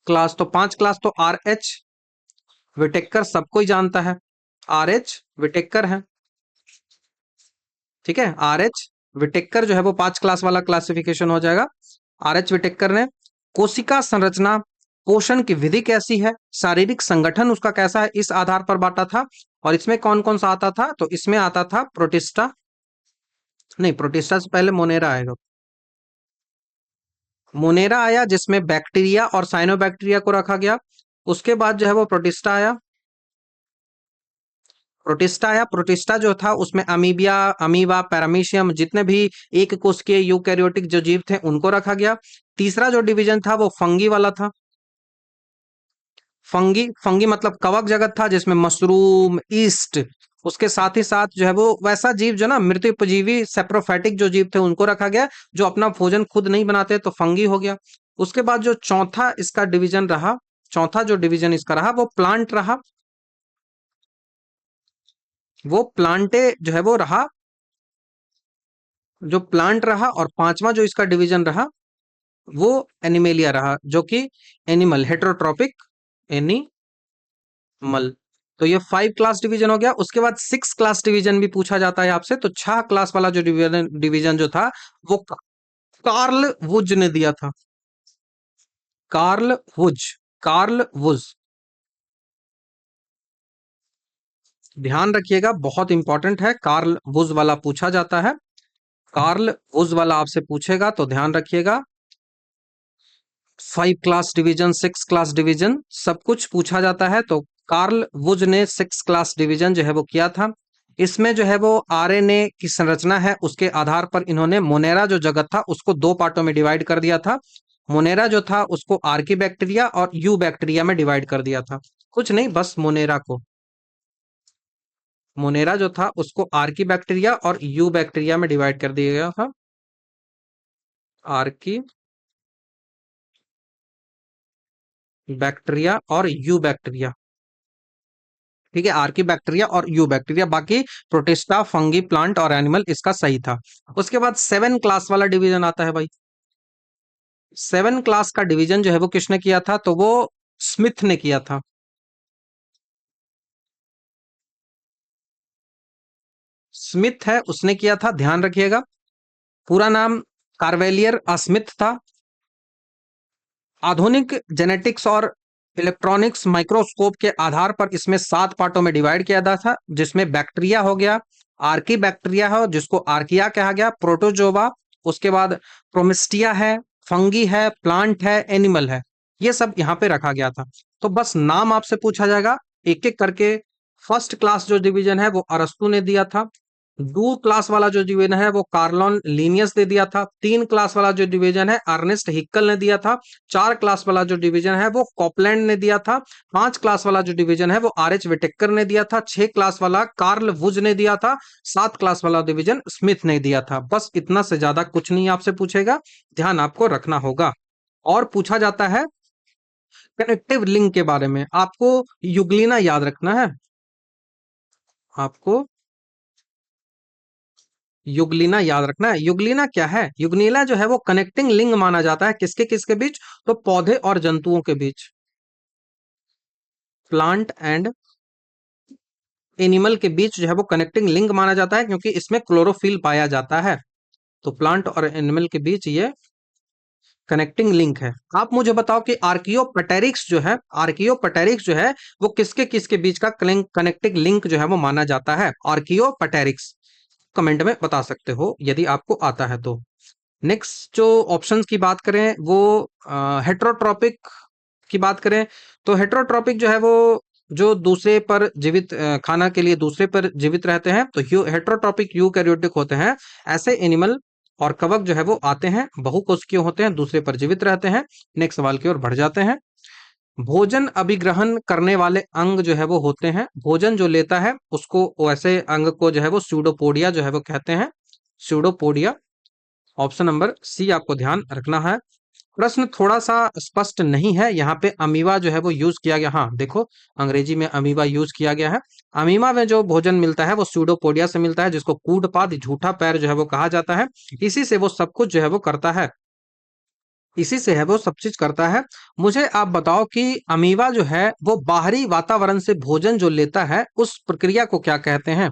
क्लास। तो 5 क्लास तो आर एच विटेकर सबको ही जानता है, आर एच विटेकर है। ठीक है, आर एच विटेकर जो है वो 5 क्लास वाला क्लासिफिकेशन हो जाएगा। आर एच विटेकर ने कोशिका संरचना, पोषण की विधि कैसी है, शारीरिक संगठन उसका कैसा है, इस आधार पर बांटा था। और इसमें कौन कौन सा आता था, तो इसमें आता था प्रोटिस्टा, नहीं प्रोटिस्टा से पहले मोनेरा आएगा। मोनेरा आया जिसमें बैक्टीरिया और साइनोबैक्टीरिया को रखा गया। उसके बाद जो है वो प्रोटिस्टा आया, प्रोटिस्टा आया। प्रोटिस्टा जो था उसमें अमीबिया, अमीबा, पैरामीशियम, जितने भी एक कोशिकीय यूकैरियोटिक जो जीव थे उनको रखा गया। तीसरा जो डिवीजन था वो फंगी वाला था। फंगी, फंगी मतलब कवक जगत था, जिसमें मशरूम, ईस्ट, उसके साथ ही साथ जो है वो वैसा जीव जो ना मृत्युपजीवी सेप्रोफाइटिक जो जीव थे उनको रखा गया, जो अपना भोजन खुद नहीं बनाते, तो फंगी हो गया। उसके बाद जो चौथा इसका डिवीजन रहा, चौथा जो डिवीजन इसका रहा वो प्लांट रहा, वो प्लांटे जो है वो रहा, जो प्लांट रहा। और पांचवा जो इसका डिवीजन रहा वो एनिमेलिया रहा, जो कि एनिमल, हेटेरोट्रॉपिक एनिमल। तो ये 5 क्लास डिवीजन हो गया। उसके बाद 6 क्लास डिवीजन भी पूछा जाता है आपसे। तो 6 क्लास वाला जो डिवीजन डिवीजन जो था वो कार्ल वुज ने दिया था। कार्ल वुज, कार्ल वुज, ध्यान रखिएगा, बहुत इंपॉर्टेंट है। कार्ल वुज वाला पूछा जाता है, कार्ल वुज वाला आपसे पूछेगा तो ध्यान रखिएगा। 5 क्लास डिवीजन, 6 क्लास डिवीजन सब कुछ पूछा जाता है। तो कार्ल वुज ने 6 क्लास डिवीजन जो है वो किया था। इसमें जो है वो आरएनए की संरचना है, उसके आधार पर इन्होंने मोनेरा जो जगत था उसको 2 पार्टों में डिवाइड कर दिया था। मोनेरा जो था उसको आर्की बैक्टीरिया और यू बैक्टीरिया में डिवाइड कर दिया था। कुछ नहीं, बस मोनेरा को, मोनेरा जो था उसको आर्की बैक्टीरिया और यू बैक्टीरिया में डिवाइड कर दिया गया था। आर्की बैक्टीरिया और यू बैक्टीरिया, ठीक है, आर्की बैक्टीरिया और यू बैक्टीरिया। बाकी प्रोटिस्टा, फंगी, प्लांट और एनिमल इसका सही था। उसके बाद 7 क्लास वाला डिवीजन आता है भाई। 7 क्लास का डिवीजन जो है वो किसने किया था, तो वो स्मिथ ने किया था। स्मिथ है, उसने किया था, ध्यान रखिएगा। पूरा नाम कार्वेलियर स्मिथ था। आधुनिक जेनेटिक्स और इलेक्ट्रॉनिक्स माइक्रोस्कोप के आधार पर इसमें 7 पार्टों में डिवाइड किया गया था, जिसमें बैक्टीरिया हो गया, आर्की बैक्टीरिया है जिसको आर्किया कहा गया, प्रोटोजोवा, उसके बाद प्रोमिस्टिया है, फंगी है, प्लांट है, एनिमल है, ये सब यहाँ पे रखा गया था। तो बस नाम आपसे पूछा जाएगा एक एक करके। फर्स्ट क्लास जो डिवीजन है वो अरस्तु ने दिया था। 2 क्लास वाला जो डिवीजन है वो कार्लोन लीनियस ने दिया था। 3 क्लास वाला जो डिवीजन है अर्नेस्ट हिक्कल ने दिया था। 4 क्लास वाला जो डिवीजन है वो कॉपलैंड ने दिया था। 5 क्लास वाला जो डिवीजन है वो आर एच विटेकर ने दिया था। 6 क्लास वाला कार्ल वुज ने दिया था। 7 क्लास वाला डिवीजन स्मिथ ने दिया था। बस इतना से ज्यादा कुछ नहीं आपसे पूछेगा, ध्यान आपको रखना होगा। और पूछा जाता है कनेक्टिव लिंक के बारे में, आपको युग्लिना याद रखना है, आपको युगलिना याद रखना है। युगलिना क्या है? युगलिना जो है वो कनेक्टिंग लिंक माना जाता है, किसके किसके बीच? तो पौधे और जंतुओं के बीच, प्लांट एंड एनिमल के बीच जो है वो कनेक्टिंग लिंक माना जाता है, क्योंकि इसमें क्लोरोफिल पाया जाता है। तो प्लांट और एनिमल के बीच ये कनेक्टिंग लिंक है। आप मुझे बताओ कि आर्कियोपटेरिक्स जो है, आर्कियोपटेरिक्स जो है वो किसके किसके बीच का कनेक्टिंग लिंक जो है वो माना जाता है? आर्कियोपटेरिक्स कमेंट में बता सकते हो यदि आपको आता है तो। नेक्स्ट जो ऑप्शंस की बात करें वो हेट्रोट्रॉपिक की बात करें, तो हेट्रोट्रॉपिक जो है वो जो दूसरे पर जीवित खाना के लिए दूसरे पर जीवित रहते हैं, तो हेट्रोट्रॉपिक यूकैरियोटिक होते हैं। ऐसे एनिमल और कवक जो है वो आते हैं, बहुकोशिकीय होते हैं, दूसरे पर जीवित रहते हैं। नेक्स्ट सवाल की ओर बढ़ जाते हैं। भोजन अभिग्रहण करने वाले अंग जो है वो होते हैं, भोजन जो लेता है उसको, वैसे अंग को जो है वो स्यूडोपोडिया जो है वो कहते हैं, स्यूडोपोडिया। ऑप्शन नंबर सी आपको ध्यान रखना है। प्रश्न थोड़ा सा स्पष्ट नहीं है, यहाँ पे अमीबा जो है वो यूज किया गया। हाँ देखो, अंग्रेजी में अमीबा यूज किया गया है। अमीबा में जो भोजन मिलता है वो स्यूडोपोडिया से मिलता है, जिसको कूटपाद, झूठा पैर जो है वो कहा जाता है। इसी से वो सब कुछ जो है वो करता है, इसी से है वो सब चीज करता है। मुझे आप बताओ कि अमीबा जो है वो बाहरी वातावरण से भोजन जो लेता है उस प्रक्रिया को क्या कहते हैं?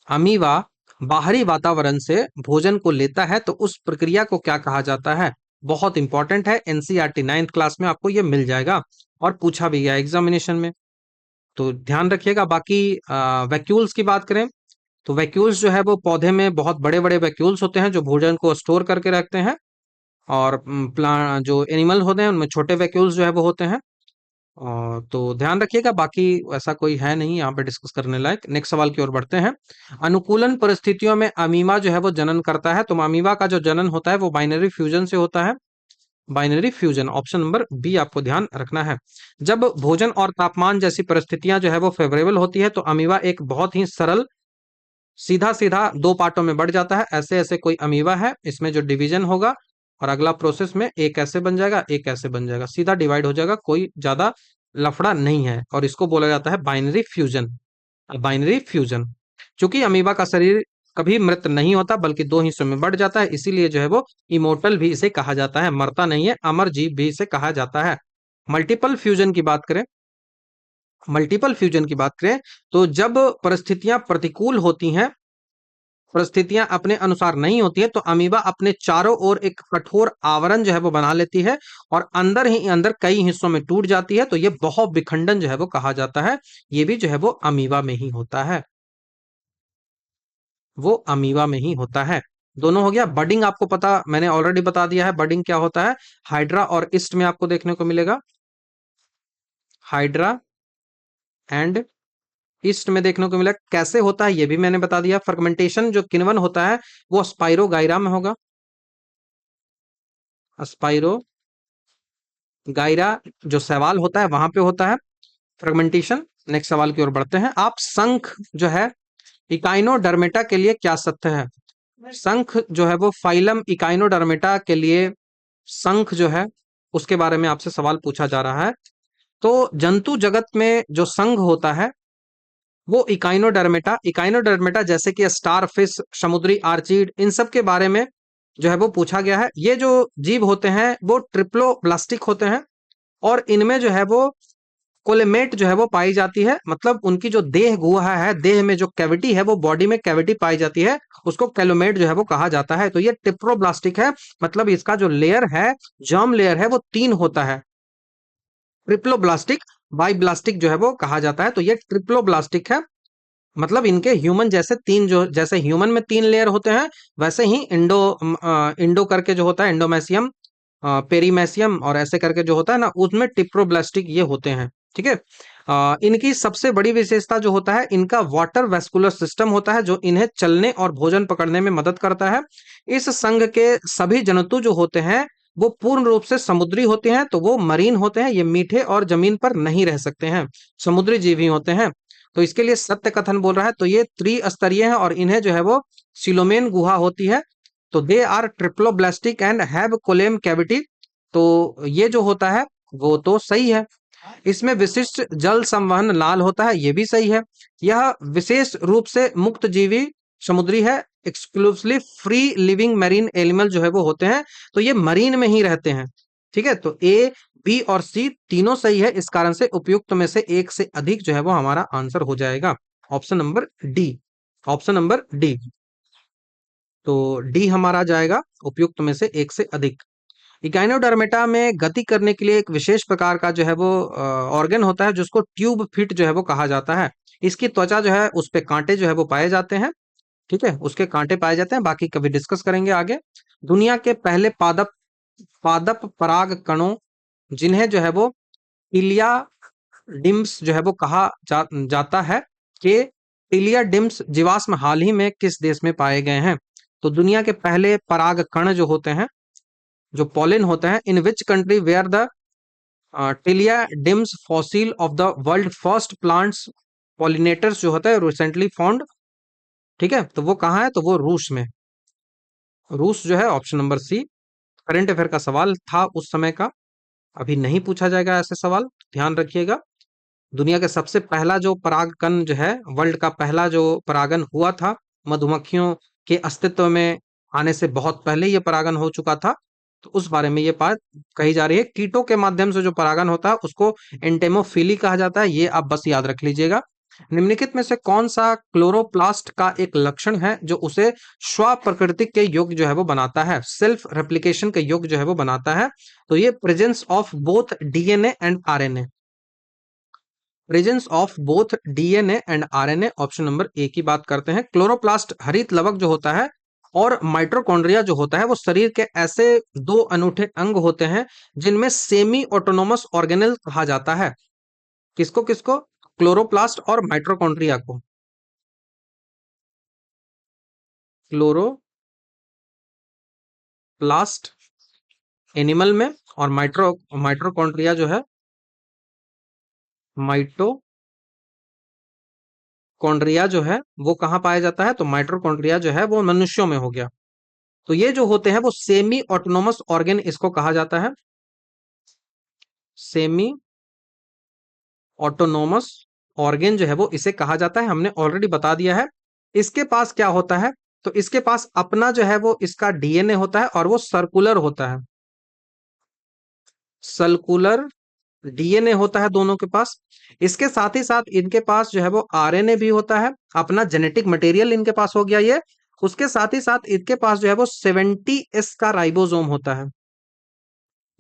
अमीबा बाहरी वातावरण से भोजन को लेता है तो उस प्रक्रिया को क्या कहा जाता है? बहुत इंपॉर्टेंट है, एनसीईआरटी 9th क्लास में आपको ये मिल जाएगा और पूछा भी गया एग्जामिनेशन में, तो ध्यान रखिएगा। बाकी वैक्यूल्स की बात करें, तो वैक्यूल्स जो है वो पौधे में बहुत बड़े बड़े वैक्यूल्स होते हैं जो भोजन को स्टोर करके रखते हैं, और प्लांट जो एनिमल होते हैं उनमें छोटे वैक्यूल्स जो है वो होते हैं। और तो ध्यान रखिएगा, बाकी ऐसा कोई है नहीं यहाँ पे डिस्कस करने लायक। नेक्स्ट सवाल की ओर बढ़ते हैं। अनुकूलन परिस्थितियों में अमीबा जो है वो जनन करता है, तो अमीबा का जो जनन होता है वो बाइनरी फ्यूजन से होता है, binary fusion. Option number B आपको ध्यान रखना है। जब भोजन और तापमान जैसी परिस्थितियां जो है वो फेवरेबल होती है तो अमीबा एक बहुत ही सरल सीधा सीधा दो पार्टों में बढ़ जाता है। ऐसे ऐसे कोई अमीबा है, इसमें जो डिवीजन होगा और अगला प्रोसेस में एक ऐसे बन जाएगा, एक ऐसे बन जाएगा, सीधा डिवाइड हो जाएगा, कोई ज्यादा लफड़ा नहीं है, और इसको बोला जाता है बाइनरी फ्यूजन। Binary fusion. चूंकि अमीबा का शरीर कभी मृत नहीं होता बल्कि दो हिस्सों में बढ़ जाता है, इसीलिए जो है वो इमोर्टल भी इसे कहा जाता है, मरता नहीं है, अमर जीव भी इसे कहा जाता है। मल्टीपल फ्यूजन की बात करें, मल्टीपल फ्यूजन की बात करें तो जब परिस्थितियां प्रतिकूल होती हैं, परिस्थितियां अपने अनुसार नहीं होती है, तो अमीबा अपने चारों ओर एक कठोर आवरण जो है वो बना लेती है और अंदर ही अंदर कई हिस्सों में टूट जाती है, तो ये बहु विखंडन जो है वो कहा जाता है। ये भी जो है वो अमीबा में ही होता है, वो अमीबा में ही होता है। दोनों हो गया। बडिंग आपको पता, मैंने ऑलरेडी बता दिया है बडिंग क्या होता है। हाइड्रा और ईस्ट में आपको देखने को मिलेगा, हाइड्रा एंड ईस्ट में देखने को मिला। कैसे होता है ये भी मैंने बता दिया। फर्मेंटेशन जो किण्वन होता है वो स्पाइरोगाइरा में होगा, स्पाइरो गायरा जो शैवाल होता है वहां पे होता है फ्रेगमेंटेशन। नेक्स्ट सवाल की ओर बढ़ते हैं। आप शंख जो है इकाइनोडर्मेटा के लिए क्या सत्य है? शंख जो है वो फाइलम इकाइनोडर्मेटा के लिए, शंख जो है उसके बारे में आपसे सवाल पूछा जा रहा है। तो जंतु जगत में जो संघ होता है वो इकाइनोडर्मेटा, इकाइनोडर्मेटा जैसे कि स्टार फिश, समुद्री आर्चीड, इन सब के बारे में जो है वो पूछा गया है। ये जो जीव होते हैं वो ट्रिप्लोब्लास्टिक होते हैं, और इनमें जो है वो कोलेमेट जो है वो पाई जाती है, मतलब उनकी जो देह गुहा है, देह में जो कैविटी है, वो बॉडी में कैविटी पाई जाती है, उसको कैलोमेट जो है वो कहा जाता है। तो ये ट्रिप्लोब्लास्टिक है, मतलब इसका जो लेयर है, जर्म लेयर है, वो 3 होता है। ट्रिप्लोब्लास्टिक, बाइब्लास्टिक जो है वो कहा जाता है। तो ये ट्रिप्लोब्लास्टिक है, मतलब इनके ह्यूमन जैसे तीन, जो जैसे ह्यूमन में 3 लेयर होते हैं, वैसे ही इंडो करके जो होता है, इंडोमेसियम, पेरीमेसियम और ऐसे करके जो होता है ना, उसमें टिप्रोब्लास्टिक ये होते हैं। ठीक है। इनकी सबसे बड़ी विशेषता जो होता है, इनका वाटर वेस्कुलर सिस्टम होता है जो इन्हें चलने और भोजन पकड़ने में मदद करता है। इस संघ के सभी जंतु जो होते हैं वो पूर्ण रूप से समुद्री होते हैं, तो वो मरीन होते हैं, ये मीठे और जमीन पर नहीं रह सकते हैं, समुद्री जीव ही होते हैं। तो इसके लिए सत्य कथन बोल रहा है, तो ये त्रिस्तरीय है और इन्हें जो है वो सिलोमेन गुहा होती है। तो they are triploblastic and have coelom cavity. तो ये जो होता है वो तो सही है। इसमें विशिष्ट जल संवहन लाल होता है, ये भी सही है। यह विशेष रूप से मुक्त जीवी समुद्री है, exclusively free living marine animal जो है वो होते हैं, तो ये मरीन में ही रहते हैं। ठीक है, तो ए, बी और सी तीनों सही है, इस कारण से उपयुक्त में से एक से अधिक जो है वो हमारा आंसर हो जाएगा। Option number D, option number D. तो डी हमारा जाएगा उपयुक्त में से एक से अधिक। इकाइनोडर्मेटा में गति करने के लिए एक विशेष प्रकार का जो है वो ऑर्गन होता है, जिसको ट्यूब फिट जो है वो कहा जाता है। इसकी त्वचा जो है उस पे कांटे जो है वो पाए जाते हैं। ठीक है, उसके कांटे पाए जाते हैं, बाकी कभी डिस्कस करेंगे आगे। दुनिया के पहले पादप पादप पराग कणों जिन्हें जो है वो इलिया डिम्स जो है वो जाता है, कि इलिया डिम्स जीवाश्म हाल ही में किस देश में पाए गए हैं? तो दुनिया के पहले पराग कण जो होते हैं, जो पॉलिन होते हैं, in which country where the tilia dims fossil of the world first plants pollinators जो होता है रिसेंटली फाउंड। ठीक है, तो वो कहाँ है? तो वो रूस में। रूस जो है option number C. Current affair का सवाल था उस समय का, अभी नहीं पूछा जाएगा ऐसे सवाल, ध्यान रखिएगा। दुनिया का सबसे पहला जो परागकण जो है, वर्ल्ड का पहला जो परागन हुआ था, मधुमक्खियों के अस्तित्व में आने से बहुत पहले ये परागन हो चुका था। तो उस बारे में ये बात कही जा रही है। कीटों के माध्यम से जो परागन होता है उसको एंटेमोफिली कहा जाता है, ये आप बस याद रख लीजिएगा। निम्नलिखित में से कौन सा क्लोरोप्लास्ट का एक लक्षण है जो उसे स्व प्रकृतिक के योग्य जो है वो बनाता है, सेल्फ रेप्लिकेशन के योग्य जो है वो बनाता है? तो ये presence of both DNA and RNA, presence of both DNA and RNA, option number A की बात करते हैं। क्लोरोप्लास्ट हरित लवक जो होता है और माइटोकॉन्ड्रिया जो होता है वो शरीर के ऐसे दो अनूठे अंग होते हैं जिनमें सेमी ऑटोनोमस ऑर्गेनेल कहा जाता है। किसको किसको? क्लोरोप्लास्ट और माइटोकॉन्ड्रिया को। क्लोरोप्लास्ट एनिमल में, और माइटोकॉन्ड्रिया जो है, माइटोकॉन्ड्रिया जो है वो कहाँ पाया जाता है? तो माइटोकॉन्ड्रिया जो है वो मनुष्यों में हो गया। तो ये जो होते हैं वो सेमी ऑटोनोमस ऑर्गन इसको कहा जाता है, सेमी ऑटोनोमस ऑर्गन जो है वो इसे कहा जाता है, हमने ऑलरेडी बता दिया है। इसके पास क्या होता है? तो इसके पास अपना जो है वो इसका डीएनए होता है और वो सर्कुलर होता है, सर्कुलर डीएनए होता है दोनों के पास। इसके साथ ही साथ इनके पास जो है वो आरएनए भी होता है, अपना जेनेटिक मटेरियल इनके पास हो गया ये। उसके साथ ही साथ इनके पास जो है वो 70s का राइबोसोम होता है।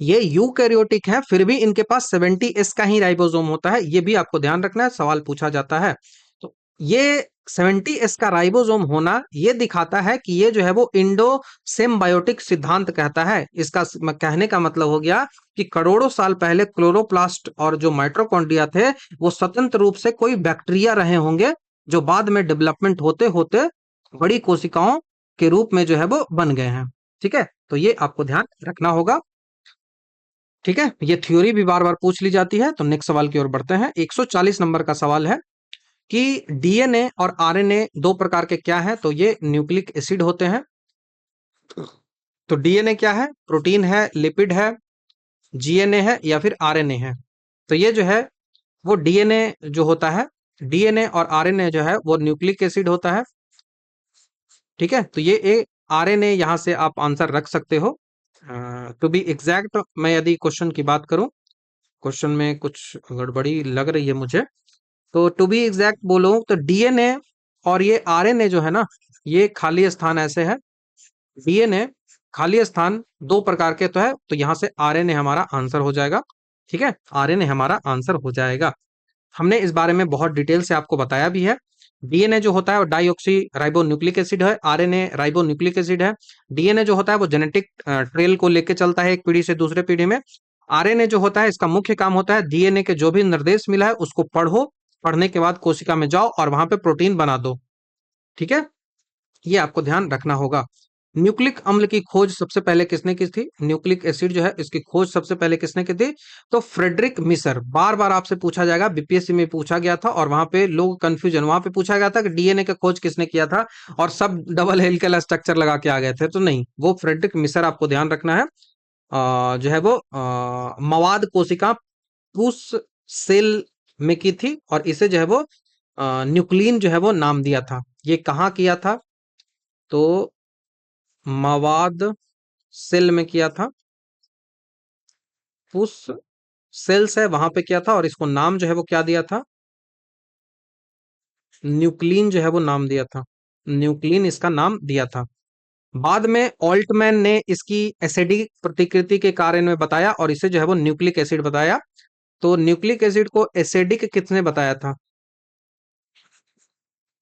ये यूकैरियोटिक है, फिर भी इनके पास 70s का ही राइबोसोम होता है, ये भी आपको ध्यान रखना है, सवाल पूछा जाता है। तो ये 70s का राइबोसोम होना ये दिखाता है कि ये जो है वो इंडो सिम्बायोटिक सिद्धांत कहता है। इसका कहने का मतलब हो गया कि करोड़ों साल पहले क्लोरोप्लास्ट और जो माइटोकॉन्ड्रिया थे वो स्वतंत्र रूप से कोई बैक्टीरिया रहे होंगे, जो बाद में डेवलपमेंट होते होते बड़ी कोशिकाओं के रूप में जो है वो बन गए हैं। ठीक है, तो ये आपको ध्यान रखना होगा। ठीक है, ये थ्योरी भी बार बार पूछ ली जाती है। तो नेक्स्ट सवाल की ओर बढ़ते हैं। 140 नंबर का सवाल है कि डीएनए और आरएनए दो प्रकार के क्या है? तो ये न्यूक्लिक एसिड होते हैं। तो डीएनए क्या है? प्रोटीन है, लिपिड है, जीएनए है या फिर आरएनए है? तो ये जो है वो डीएनए जो होता है, डीएनए और आरएनए जो है वो न्यूक्लिक एसिड होता है। ठीक है, तो ये आरएनए यहां से आप आंसर रख सकते हो। टू बी एग्जैक्ट, मैं यदि क्वेश्चन की बात करूं, क्वेश्चन में कुछ गड़बड़ी लग रही है मुझे, तो टू बी एग्जैक्ट बोलूं तो डीएनए और ये आरएनए जो है ना, ये खाली स्थान ऐसे है। डीएनए खाली स्थान दो प्रकार के तो है, तो यहां से आरएनए हमारा आंसर हो जाएगा। ठीक है, आरएनए हमारा आंसर हो जाएगा। हमने इस बारे में बहुत डिटेल से आपको बताया भी है। डीएनए जो होता है वो डाईऑक्सी राइबो न्यूक्लिक एसिड है, आरएनए राइबो न्यूक्लिक एसिड है। डीएनए जो होता है वो जेनेटिक ट्रेल को लेके चलता है एक पीढ़ी से दूसरे पीढ़ी में। आरएनए जो होता है इसका मुख्य काम होता है डीएनए के जो भी निर्देश मिला है उसको पढ़ो, पढ़ने के बाद कोशिका में जाओ और वहां पे प्रोटीन बना दो। ठीक है, ये आपको ध्यान रखना होगा। न्यूक्लिक अम्ल की खोज सबसे पहले किसने की थी? न्यूक्लिक एसिड जो है इसकी खोज सबसे पहले किसने की थी? तो फ्रेडरिक मिसर। बार बार आपसे पूछा जाएगा, बीपीएससी में पूछा गया था और वहां पे लोग कंफ्यूजन, वहां पे पूछा गया था कि डीएनए का खोज किसने किया था और सब डबल हेलिकल स्ट्रक्चर लगा के आ गए थे, तो नहीं, वो फ्रेडरिक मिसर आपको ध्यान रखना है। जो है वो मवाद कोशिका पुस सेल में की थी और इसे जो है वो न्यूक्लिन जो है वो नाम दिया था। ये कहाँ किया था? तो मवाद सेल में किया था, उस सेल्स है वहां पे किया था, और इसको नाम जो है वो क्या दिया था, न्यूक्लिन जो है वो नाम दिया था, न्यूक्लिन इसका नाम दिया था। बाद में ऑल्टमैन ने इसकी एसिडिक प्रतिकृति के कारण में बताया और इसे जो है वो न्यूक्लिक एसिड बताया। तो न्यूक्लिक एसिड को एसिडिक किसने बताया था,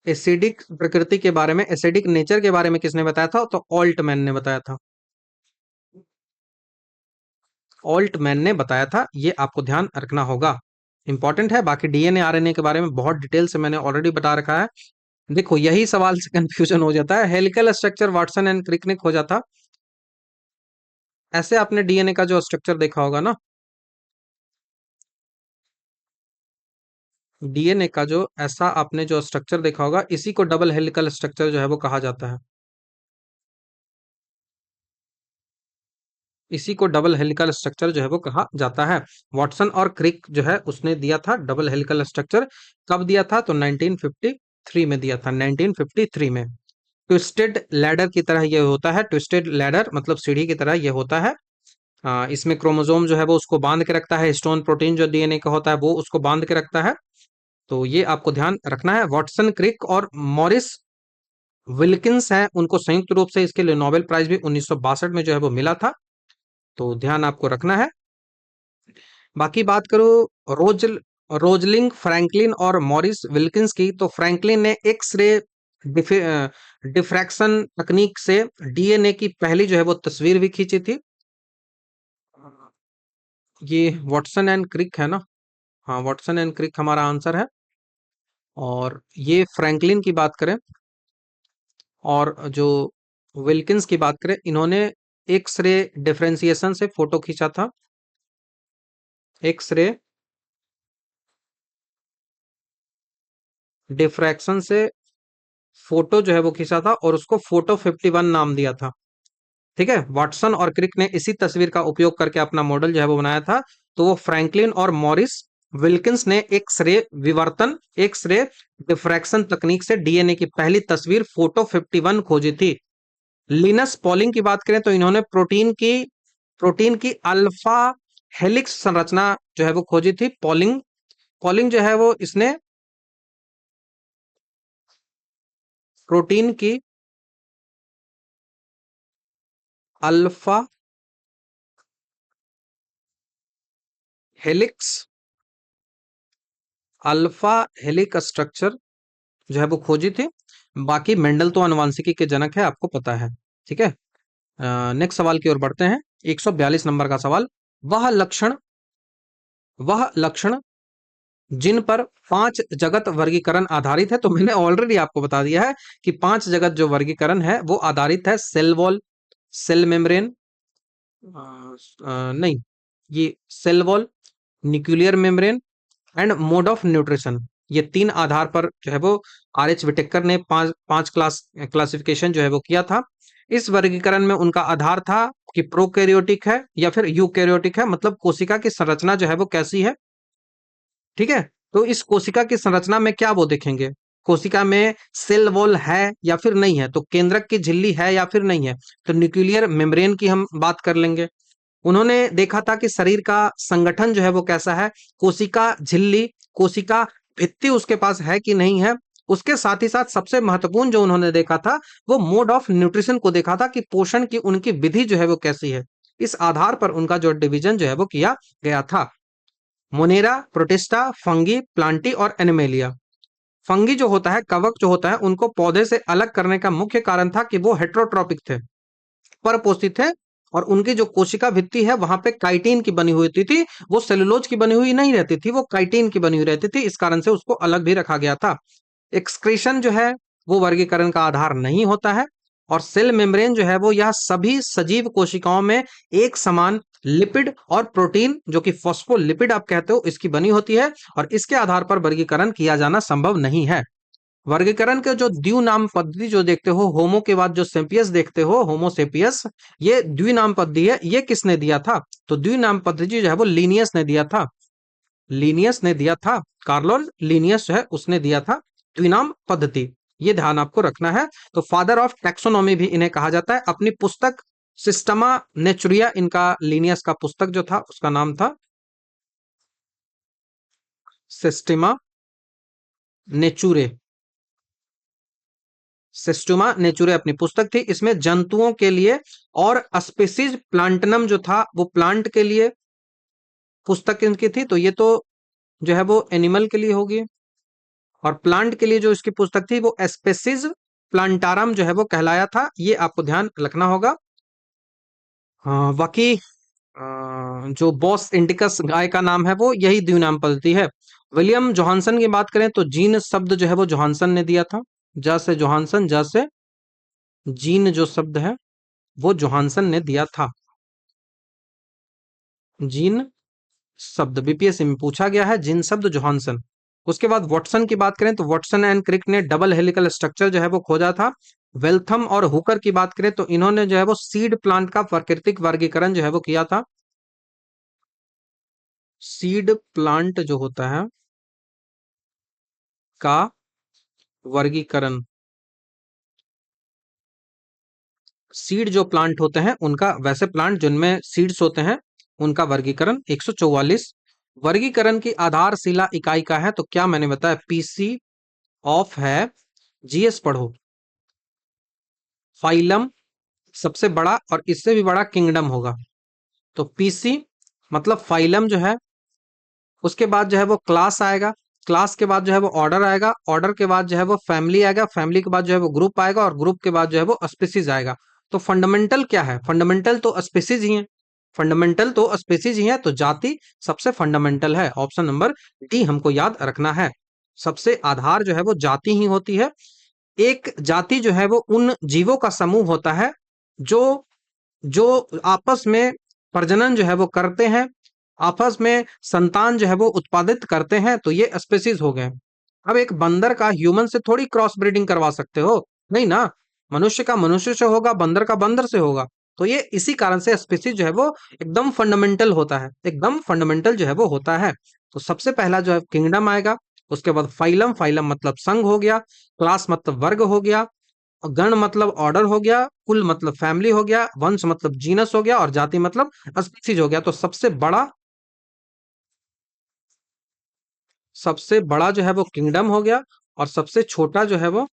एसिडिक प्रकृति के बारे में, एसिडिक नेचर के बारे में किसने बताया था, तो ऑल्टमैन ने बताया था, ऑल्टमैन ने बताया था। ये आपको ध्यान रखना होगा, इंपॉर्टेंट है। बाकी डीएनए आरएनए के बारे में बहुत डिटेल से मैंने ऑलरेडी बता रखा है। देखो यही सवाल से कंफ्यूजन हो जाता है, helical structure Watson and Crick ने खोजा था। ऐसे आपने डीएनए का जो स्ट्रक्चर देखा होगा ना, डीएनए का जो ऐसा आपने जो स्ट्रक्चर देखा होगा, इसी को डबल हेलिकल स्ट्रक्चर जो है वो कहा जाता है, इसी को डबल हेलिकल स्ट्रक्चर जो है वो कहा जाता है। वाटसन और क्रिक जो है उसने दिया था डबल हेलिकल स्ट्रक्चर। कब दिया था, तो 1953 में दिया था, 1953 में। ट्विस्टेड लैडर की तरह ये होता है, ट्विस्टेड लैडर मतलब सीढ़ी की तरह ये होता है। इसमें क्रोमोसोम जो है वो उसको बांध के रखता है, हिस्टोन प्रोटीन जो डीएनए का होता है वो उसको बांध के रखता है। तो ये आपको ध्यान रखना है। वाटसन, क्रिक और मॉरिस विल्किंस हैं, उनको संयुक्त रूप से इसके लिए नोबेल प्राइज भी 1962 में जो है वो मिला था। तो ध्यान आपको रखना है। बाकी बात करो रोजलिंग फ्रैंकलिन और मॉरिस विल्किंस की, तो फ्रैंकलिन ने एक्स रे डिफ्रैक्शन तकनीक से डीएनए की पहली जो है वो तस्वीर भी खींची थी। ये वाटसन एंड क्रिक है ना, हाँ वाटसन एंड क्रिक हमारा आंसर है। और ये फ्रैंकलिन की बात करें और जो विल्किंस की बात करें, इन्होंने एक्स रे डिफरेंशिएशन से फोटो खींचा था, एक्स रे डिफ्रैक्शन से फोटो जो है वो खींचा था और उसको फोटो 51 नाम दिया था। ठीक है, वाटसन और क्रिक ने इसी तस्वीर का उपयोग करके अपना मॉडल जो है वो बनाया था। तो वो फ्रैंकलिन और मॉरिस विल्किंस ने एक्स रे विवर्तन, एक्स रे डिफ्रैक्शन तकनीक से डीएनए की पहली तस्वीर फोटो 51 खोजी थी। लिनस पॉलिंग की बात करें तो इन्होंने प्रोटीन की अल्फा हेलिक्स संरचना जो है वो खोजी थी। पॉलिंग पॉलिंग जो है वो इसने प्रोटीन की अल्फा हेलिक्स अल्फा हेलिक स्ट्रक्चर जो है वो खोजी थी। बाकी मेंडल तो आनुवंशिकी के जनक है, आपको पता है। ठीक है, नेक्स्ट सवाल की ओर बढ़ते हैं। 142 नंबर का सवाल, वह लक्षण वह लक्षण जिन पर 5 जगत वर्गीकरण आधारित है, तो मैंने ऑलरेडी आपको बता दिया है कि 5 जगत जो वर्गीकरण है वो आधारित है सेल वॉल, सेल मेम्ब्रेन, नहीं, ये cell wall, nuclear membrane and mode of nutrition, ये 3 आधार पर जो है वो आर एच विटेकर ने पांच पांच क्लासिफिकेशन जो है वो किया था। इस वर्गीकरण में उनका आधार था कि प्रोकैरियोटिक है या फिर यूकैरियोटिक है, मतलब कोशिका की संरचना जो है वो कैसी है। ठीक है, तो इस कोशिका की संरचना में क्या वो देखेंगे, कोशिका में सेल वॉल है या फिर नहीं है, तो केंद्रक की झिल्ली है या फिर नहीं है, तो न्यूक्लियर मेम्ब्रेन की हम बात कर लेंगे। उन्होंने देखा था कि शरीर का संगठन जो है वो कैसा है, कोशिका झिल्ली, कोशिका भित्ति उसके पास है कि नहीं है। उसके साथ ही साथ सबसे महत्वपूर्ण जो उन्होंने देखा था वो मोड ऑफ न्यूट्रिशन को देखा था कि पोषण की उनकी विधि जो है वो कैसी है। इस आधार पर उनका जो डिवीजन जो है वो किया गया था। मोनेरा, प्रोटिस्टा, फंगी, प्लांटी और एनिमेलिया। फंगी जो होता है, कवक जो होता है, उनको पौधे से अलग करने का मुख्य कारण था कि वो हेट्रोट्रॉपिक थे, परपोषित थे, और उनकी जो कोशिका भित्ति है वहां पे काइटिन की बनी हुई थी, वो सेलुलोज की बनी हुई नहीं रहती थी, वो काइटिन की बनी हुई रहती थी, इस कारण से उसको अलग भी रखा गया था। एक्सक्रीशन जो है वो वर्गीकरण का आधार नहीं होता है। और सेल मेम्ब्रेन जो है वो यह सभी सजीव कोशिकाओं में एक समान लिपिड और प्रोटीन जो कि फॉस्फोलिपिड आप कहते हो इसकी बनी होती है, और इसके आधार पर वर्गीकरण किया जाना संभव नहीं है। वर्गीकरण के जो द्विनाम पद्धति जो देखते हो, होमो के बाद जो सेपियस देखते हो, होमोसेपियस, ये द्विनाम पद्धति है। ये किसने दिया था, तो द्विनाम पद्धति जो है वो लीनियस ने दिया था, लीनियस ने दिया था, कार्लोस लीनियस जो है उसने दिया था द्विनाम पद्धति। ये ध्यान आपको रखना है। तो फादर ऑफ टैक्सोनॉमी भी इन्हें कहा जाता है। अपनी पुस्तक सिस्टमा नेचुरिया, इनका लिनियस का पुस्तक जो था उसका नाम था सिस्टेमा नेचुरे। सिस्टमा नेचुरे अपनी पुस्तक थी, इसमें जंतुओं के लिए और स्पेसीज प्लांटनम जो था वो प्लांट के लिए पुस्तक इनकी थी। तो ये तो जो है वो एनिमल के लिए होगी, और प्लांट के लिए जो इसकी पुस्तक थी वो स्पेसीज प्लांटारम जो है वो कहलाया था। ये आपको ध्यान रखना होगा। हाँ, बाकी जो बॉस इंडिकस गाय का नाम है वो यही द्विनाम पद्धति है। विलियम जोहानसन की बात करें तो जीन शब्द जो है वो जोहानसन ने दिया था। जैसे जोहानसन, जैसे जीन जो शब्द है वो जोहानसन ने दिया था। जीन शब्द बीपीएससी में पूछा गया है, जीन शब्द जोहानसन। उसके बाद वॉटसन की बात करें तो वॉटसन एंड क्रिक ने डबल हेलिकल स्ट्रक्चर जो है वो खोजा था। वेल्थम और हुकर की बात करें तो इन्होंने जो है वो सीड प्लांट का प्राकृतिक वर्गीकरण जो है वो किया था। सीड प्लांट जो होता है का वर्गीकरण, सीड जो प्लांट होते हैं उनका, वैसे प्लांट जिनमें सीड्स होते हैं उनका वर्गीकरण 144। वर्गीकरण की आधारशिला इकाई का है तो क्या मैंने बताया, पीसी ऑफ है। जीएस पढ़ो। फाइलम सबसे बड़ा, और इससे भी बड़ा किंगडम होगा। तो पीसी मतलब फाइलम जो है, उसके बाद जो है वो क्लास आएगा, क्लास के बाद जो है वो ऑर्डर आएगा, ऑर्डर के बाद जो है वो फैमिली आएगा, फैमिली के बाद जो है वो ग्रुप आएगा, और ग्रुप के बाद जो है वो स्पीसीज आएगा। तो फंडामेंटल क्या है, फंडामेंटल तो स्पीसीज ही है। फंडामेंटल तो स्पीसीज ही है, तो जाति सबसे फंडामेंटल है। ऑप्शन नंबर डी हमको याद रखना है। सबसे आधार जो है वो जाति ही होती है। एक जाति जो है वो उन जीवों का समूह होता है जो जो आपस में प्रजनन जो है वो करते हैं, आपस में संतान जो है वो उत्पादित करते हैं, तो ये स्पेसीज हो गए। अब एक बंदर का ह्यूमन से थोड़ी क्रॉस ब्रीडिंग करवा सकते हो, नहीं ना। मनुष्य का मनुष्य से होगा, बंदर का बंदर से होगा। तो ये इसी कारण से स्पेसीज जो है वो एकदम फंडामेंटल होता है, एकदम फंडामेंटल जो है वो होता है। तो सबसे पहला जो है किंगडम आएगा, उसके बाद फाइलम, फाइलम मतलब संघ हो गया, क्लास मतलब वर्ग हो गया, गण मतलब ऑर्डर हो गया, कुल मतलब फैमिली हो गया, वंश मतलब जीनस हो गया, और जाति मतलब स्पीसीज हो गया। तो सबसे बड़ा जो है वो किंगडम हो गया, और सबसे छोटा जो है वो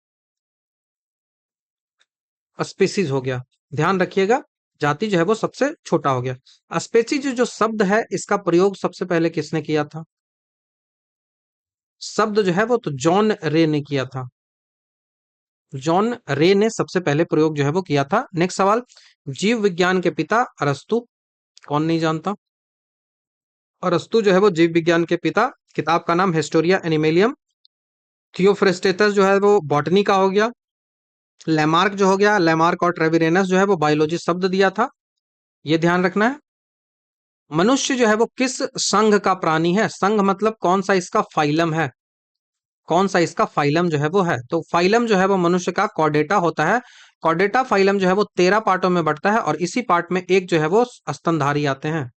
स्पीसीज हो गया। ध्यान रखिएगा, जाति जो है वो सबसे छोटा हो गया। स्पीसीज जो शब्द है इसका प्रयोग सबसे पहले किसने किया था? शब्द जो है वो तो जॉन रे ने किया था। जॉन रे ने सबसे पहले प्रयोग जो है वो किया था। नेक्स्ट सवाल, जीव विज्ञान के पिता अरस्तु, कौन नहीं जानता। अरस्तु जो है वो जीव विज्ञान के पिता। किताब का नाम हिस्टोरिया एनिमेलियम। थियोफ्रेस्टेटस जो है वो बॉटनी का हो गया। लैमार्क जो हो गया, लैमार्क और ट्रेविरेनस जो है वो बायोलॉजी शब्द दिया था। ये ध्यान रखना है। मनुष्य जो है वो किस संघ का प्राणी है? संघ मतलब कौन सा इसका फाइलम है, कौन सा इसका फाइलम जो है वो है। तो फाइलम जो है वो मनुष्य का कॉर्डेटा होता है। कॉर्डेटा फाइलम जो है वो 13 पार्टों में बढ़ता है, और इसी पार्ट में एक जो है वो स्तनधारी आते हैं।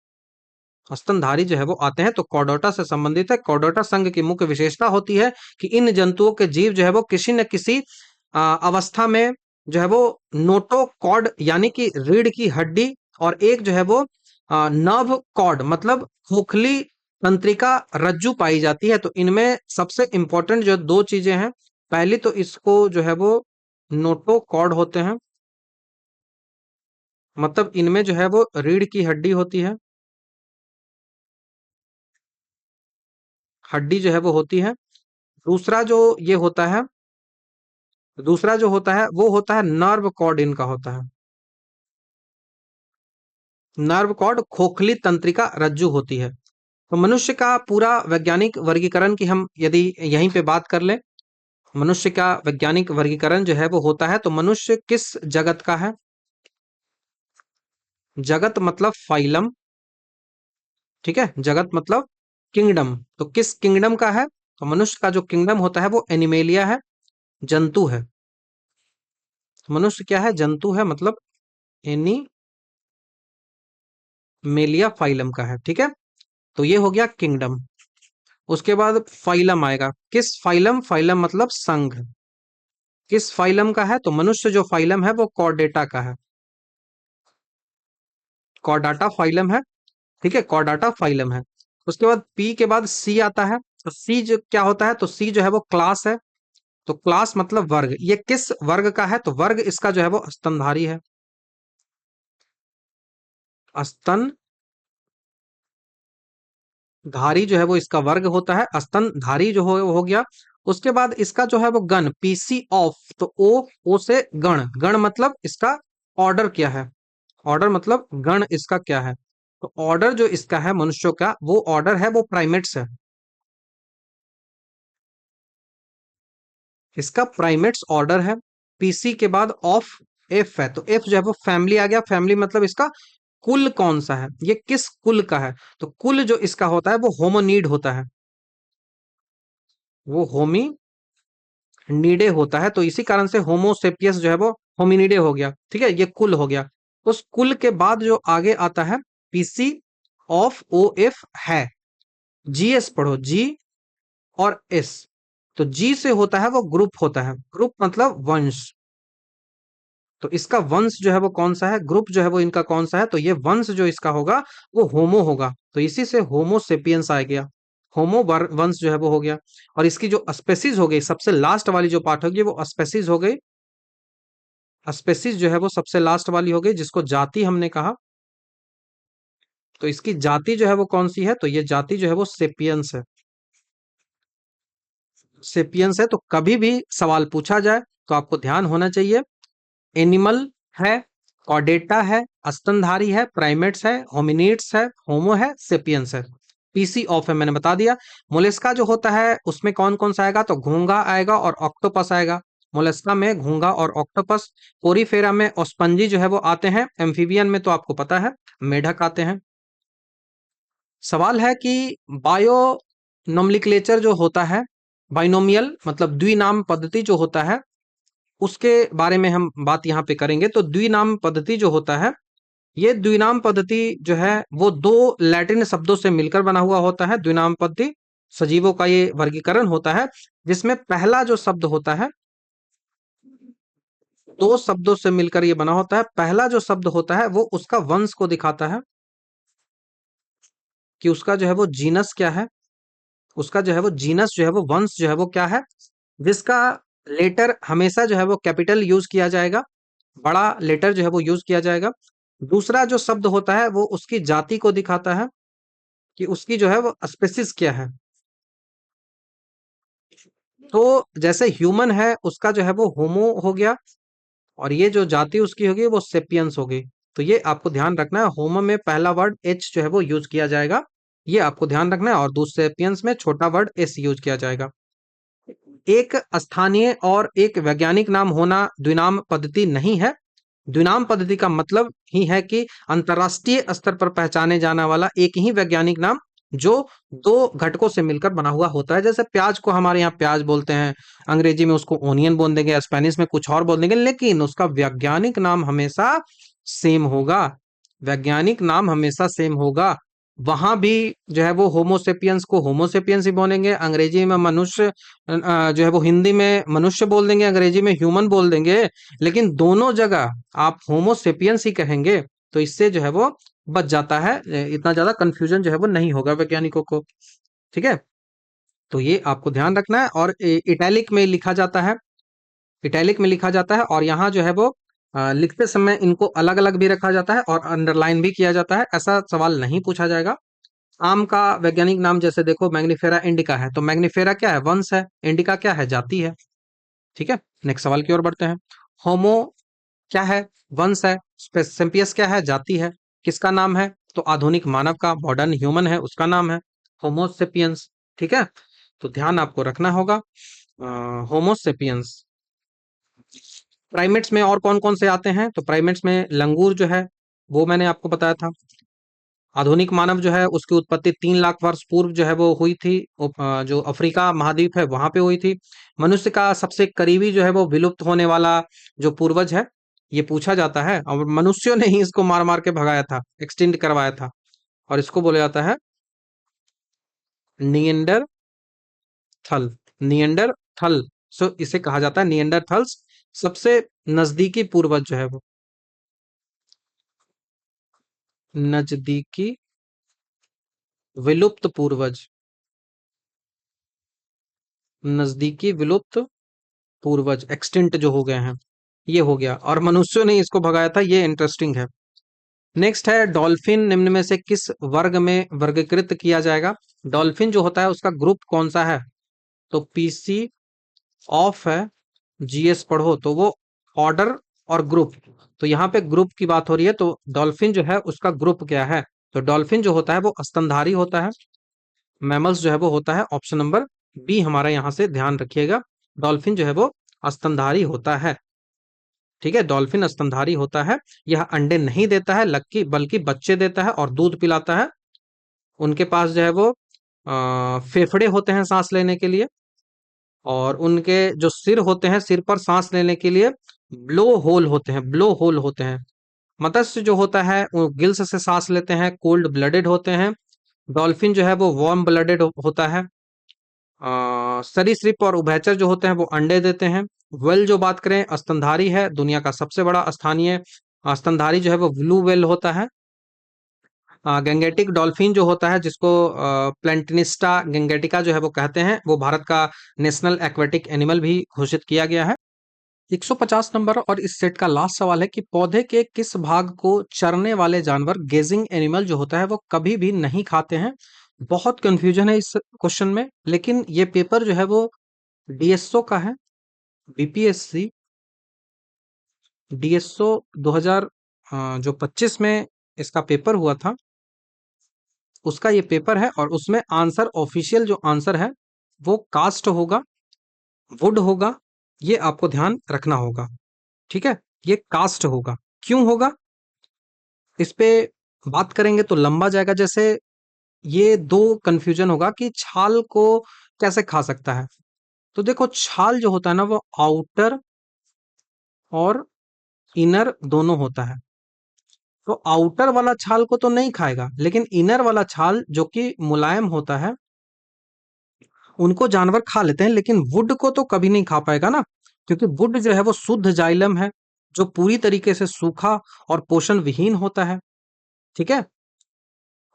स्तनधारी जो है वो आते हैं, तो कॉर्डोटा से संबंधित है। कॉर्डोटा संघ की मुख्य विशेषता होती है कि इन जंतुओं के जीव जो है वो किसी न किसी अवस्था में जो है वो नोटोकॉर्ड यानी कि रीढ़ की हड्डी, और एक जो है वो नर्व कॉर्ड मतलब खोखली तंत्रिका रज्जु पाई जाती है। तो इनमें सबसे इंपॉर्टेंट जो दो चीजें हैं, पहली तो इसको जो है वो नोटोकॉर्ड होते हैं, मतलब इनमें जो है वो रीढ़ की हड्डी होती है, हड्डी जो है वो होती है। दूसरा जो ये होता है, दूसरा जो होता है वो होता है नर्व कॉर्ड, इनका होता है नर्व कॉर्ड, खोखली तंत्रिका रज्जु होती है। तो मनुष्य का पूरा वैज्ञानिक वर्गीकरण की हम यदि यहीं पे बात कर ले, मनुष्य का वैज्ञानिक वर्गीकरण जो है वो होता है, तो मनुष्य किस जगत का है? जगत मतलब फाइलम, ठीक है, जगत मतलब किंगडम। तो किस किंगडम का है? तो मनुष्य का जो किंगडम होता है वो एनिमेलिया है, जंतु है। तो मनुष्य क्या है? जंतु है, मतलब एनिमेलिया फाइलम का है, ठीक है। तो ये हो गया किंगडम। उसके बाद फाइलम आएगा। किस फाइलम? फाइलम मतलब संघ। किस फाइलम का है? तो मनुष्य जो फाइलम है वो कॉर्डेटा का है। कॉर्डाटा फाइलम है। ठीक है, कॉर्डाटा फाइलम है। उसके बाद पी के बाद सी आता है। तो सी जो क्या होता है? तो सी जो है वो क्लास है। तो क्लास मतलब वर्ग। ये किस वर्ग का है? तो वर्ग इसका जो है वो स्तनधारी है। स्तनधारी जो है वो इसका वर्ग होता है। स्तनधारी जो हो गया। उसके बाद इसका जो है वो गण, पीसी ऑफ। तो ओ से गण, गण मतलब इसका ऑर्डर क्या है? ऑर्डर मतलब गण इसका क्या है? तो ऑर्डर जो इसका है मनुष्यों का, वो ऑर्डर है वो प्राइमेट्स है। इसका प्राइमेट्स ऑर्डर है। पीसी के बाद ऑफ एफ है। तो एफ जो है वो फैमिली आ गया। फैमिली मतलब इसका कुल कौन सा है, ये किस कुल का है? तो कुल जो इसका होता है वो होमोनीड होता है। वो होमिनीडे होता है। तो इसी कारण से होमोसेपियस जो है वो होमिनीडे हो गया। ठीक है, ये कुल हो गया। उस कुल के बाद जो आगे आता है पीसी ऑफ ओ एफ है। जीएस पढ़ो, जी और एस। तो जी से होता है वो ग्रुप होता है। ग्रुप मतलब वंश। तो इसका वंश जो है वो कौन सा है? ग्रुप जो है वो इनका कौन सा है? तो ये वंश जो इसका होगा वो होमो होगा। तो इसी से होमो सेपियंस आ गया। होमो वंश जो है वो हो गया। और इसकी जो स्पेसीज हो गई, सबसे लास्ट वाली जो पार्ट होगी वो स्पेसीज हो गई। स्पेसीज जो है वो सबसे लास्ट वाली हो गई, जिसको जाति हमने कहा। तो इसकी जाति जो है वो कौन सी है? तो ये जाति जो है वो सेपियंस है। सेपियंस है। तो कभी भी सवाल पूछा जाए तो आपको ध्यान होना चाहिए, एनिमल है, कॉर्डेटा है, स्तनधारी है, प्राइमेट्स है, होमिनिड्स है, होमो है, सेपियंस है। पीसी ऑफ है मैंने बता दिया। मोलस्का जो होता है उसमें कौन कौन सा आएगा? तो घोंघा आएगा और ऑक्टोपस आएगा। मोलस्का में घोंघा और ऑक्टोपस। पोरीफेरा में ओस्पंजी जो है वो आते हैं। एम्फीबियन में तो आपको पता है मेढक आते हैं। सवाल है कि बायो नोमेनक्लेचर जो होता है, बाइनोमियल मतलब द्विनाम पद्धति जो होता है, उसके बारे में हम बात यहाँ पे करेंगे। तो द्विनाम पद्धति जो होता है, ये द्विनाम पद्धति जो है वो दो लैटिन शब्दों से मिलकर बना हुआ होता है। द्विनाम पद्धति सजीवों का ये वर्गीकरण होता है, जिसमें पहला जो शब्द होता है, दो शब्दों से मिलकर ये बना होता है। पहला जो शब्द होता है वो उसका वंश को दिखाता है, कि उसका जो है वो जीनस क्या है। उसका जो है वो जीनस जो है वो वंश जो है वो क्या है, जिसका लेटर हमेशा जो है वो कैपिटल यूज किया जाएगा, बड़ा लेटर जो है वो यूज किया जाएगा। दूसरा जो शब्द होता है वो उसकी जाति को दिखाता है, कि उसकी जो है वो स्पेसिस क्या है। तो जैसे ह्यूमन है उसका जो है वो होमो हो गया, और ये जो जाति उसकी होगी वो सेपियंस होगी। तो ये आपको ध्यान रखना है, होमो में पहला वर्ड एच जो है वो यूज किया जाएगा, ये आपको ध्यान रखना है। और दूसरे सेपियंस में छोटा वर्ड एस यूज किया जाएगा। एक स्थानीय और एक वैज्ञानिक नाम होना द्विनाम पद्धति नहीं है। द्विनाम पद्धति का मतलब ही है कि अंतरराष्ट्रीय स्तर पर पहचाने जाने वाला एक ही वैज्ञानिक नाम, जो दो घटकों से मिलकर बना हुआ होता है। जैसे प्याज को हमारे यहाँ प्याज बोलते हैं, अंग्रेजी में उसको ओनियन बोल देंगे, स्पेनिश में कुछ और बोल देंगे, लेकिन उसका वैज्ञानिक नाम हमेशा सेम होगा। वैज्ञानिक नाम हमेशा सेम होगा। वहां भी जो है वो होमोसेपियंस को होमोसेपियंस ही बोलेंगे, अंग्रेजी में मनुष्य जो है वो हिंदी में मनुष्य बोल देंगे, अंग्रेजी में ह्यूमन बोल देंगे, लेकिन दोनों जगह आप होमोसेपियंस ही कहेंगे। तो इससे जो है वो बच जाता है, इतना ज्यादा कंफ्यूजन जो है वो नहीं होगा वैज्ञानिकों को। ठीक है, तो ये आपको ध्यान रखना है। और इटैलिक में लिखा जाता है, इटैलिक में लिखा जाता है। और यहाँ जो है वो लिखते समय इनको अलग अलग भी रखा जाता है और अंडरलाइन भी किया जाता है। ऐसा सवाल नहीं पूछा जाएगा। आम का वैज्ञानिक नाम जैसे देखो, मैग्निफेरा इंडिका है। तो मैग्निफेरा क्या है? वंश है। इंडिका क्या है? जाति है। ठीक है, नेक्स्ट सवाल की ओर बढ़ते हैं। होमो क्या है? वंश है। सेम्पियस क्या है? जाति है। किसका नाम है? तो आधुनिक मानव का, मॉडर्न ह्यूमन है उसका नाम है होमोसेपियंस। ठीक है, तो ध्यान आपको रखना होगा होमोसेपियंस। प्राइमेट्स में और कौन कौन से आते हैं? तो प्राइमेट्स में लंगूर जो है वो मैंने आपको बताया था। आधुनिक मानव जो है उसकी उत्पत्ति 3 लाख वर्ष पूर्व जो है वो हुई थी। जो अफ्रीका महाद्वीप है वहां पे हुई थी। मनुष्य का सबसे करीबी जो है वो विलुप्त होने वाला जो पूर्वज है, ये पूछा जाता है, और मनुष्यों ने ही इसको मार मार के भगाया था, एक्सटिंक्ट करवाया था। और इसको बोला जाता है निएंडर थल। निएंडर थल सो इसे कहा जाता है निएंडरथल्स सबसे नजदीकी पूर्वज जो है वो, नजदीकी विलुप्त पूर्वज, नजदीकी विलुप्त पूर्वज एक्सटिंक्ट जो हो गए हैं, ये हो गया। और मनुष्यों ने इसको भगाया था, ये इंटरेस्टिंग है। नेक्स्ट है डॉल्फिन निम्न में से किस वर्ग में वर्गीकृत किया जाएगा? डॉल्फिन जो होता है उसका ग्रुप कौन सा है? तो पीसी ऑफ है, जीएस पढ़ो तो वो ऑर्डर और ग्रुप। तो यहाँ पे ग्रुप की बात हो रही है, तो डॉल्फिन जो है उसका ग्रुप क्या है? तो डॉल्फिन जो होता है वो स्तनधारी होता है, मैमल्स जो है वो होता है। ऑप्शन नंबर बी हमारा यहाँ से ध्यान रखिएगा, डॉल्फिन जो है वो स्तनधारी होता है। ठीक है, डॉल्फिन स्तनधारी होता है। यह अंडे नहीं देता है बल्कि बच्चे देता है और दूध पिलाता है। उनके पास जो है वो फेफड़े होते हैं सांस लेने के लिए, और उनके जो सिर होते हैं, सिर पर सांस लेने के लिए ब्लो होल होते हैं, ब्लो होल होते हैं। मत्स्य जो होता है वो गिल्स से सांस लेते हैं, कोल्ड ब्लडेड होते हैं। डॉल्फिन जो है वो वार्म ब्लडेड होता है। सरीसृप और उभयचर जो होते हैं वो अंडे देते हैं। वेल जो बात करें स्तनधारी है, दुनिया का सबसे बड़ा स्थानीय स्तनधारी जो है वो ब्लू वेल होता है। गैंगेटिक डॉल्फिन जो होता है, जिसको प्लेंटिनिस्टा गैंगेटिका जो है वो कहते हैं, वो भारत का नेशनल एक्वेटिक एनिमल भी घोषित किया गया है। 150 नंबर और इस सेट का लास्ट सवाल है कि पौधे के किस भाग को चरने वाले जानवर गेजिंग एनिमल जो होता है वो कभी भी नहीं खाते हैं? बहुत कंफ्यूजन है इस क्वेश्चन में, लेकिन ये पेपर जो है वो डीएसओ का है, बीपीएससी डीएसओ 2000 जो 25 में इसका पेपर हुआ था, उसका ये पेपर है। और उसमें आंसर, ऑफिशियल जो आंसर है वो कास्ट होगा, वुड होगा, ये आपको ध्यान रखना होगा। ठीक है, ये कास्ट होगा। क्यों होगा इस पे बात करेंगे तो लंबा जाएगा। जैसे ये दो कंफ्यूजन होगा कि छाल को कैसे खा सकता है। तो देखो, छाल जो होता है ना वो आउटर और इनर दोनों होता है। तो आउटर वाला छाल को तो नहीं खाएगा, लेकिन इनर वाला छाल जो कि मुलायम होता है उनको जानवर खा लेते हैं। लेकिन वुड को तो कभी नहीं खा पाएगा ना, क्योंकि वुड जो है वो शुद्ध जाइलम है, जो पूरी तरीके से सूखा और पोषण विहीन होता है। ठीक है,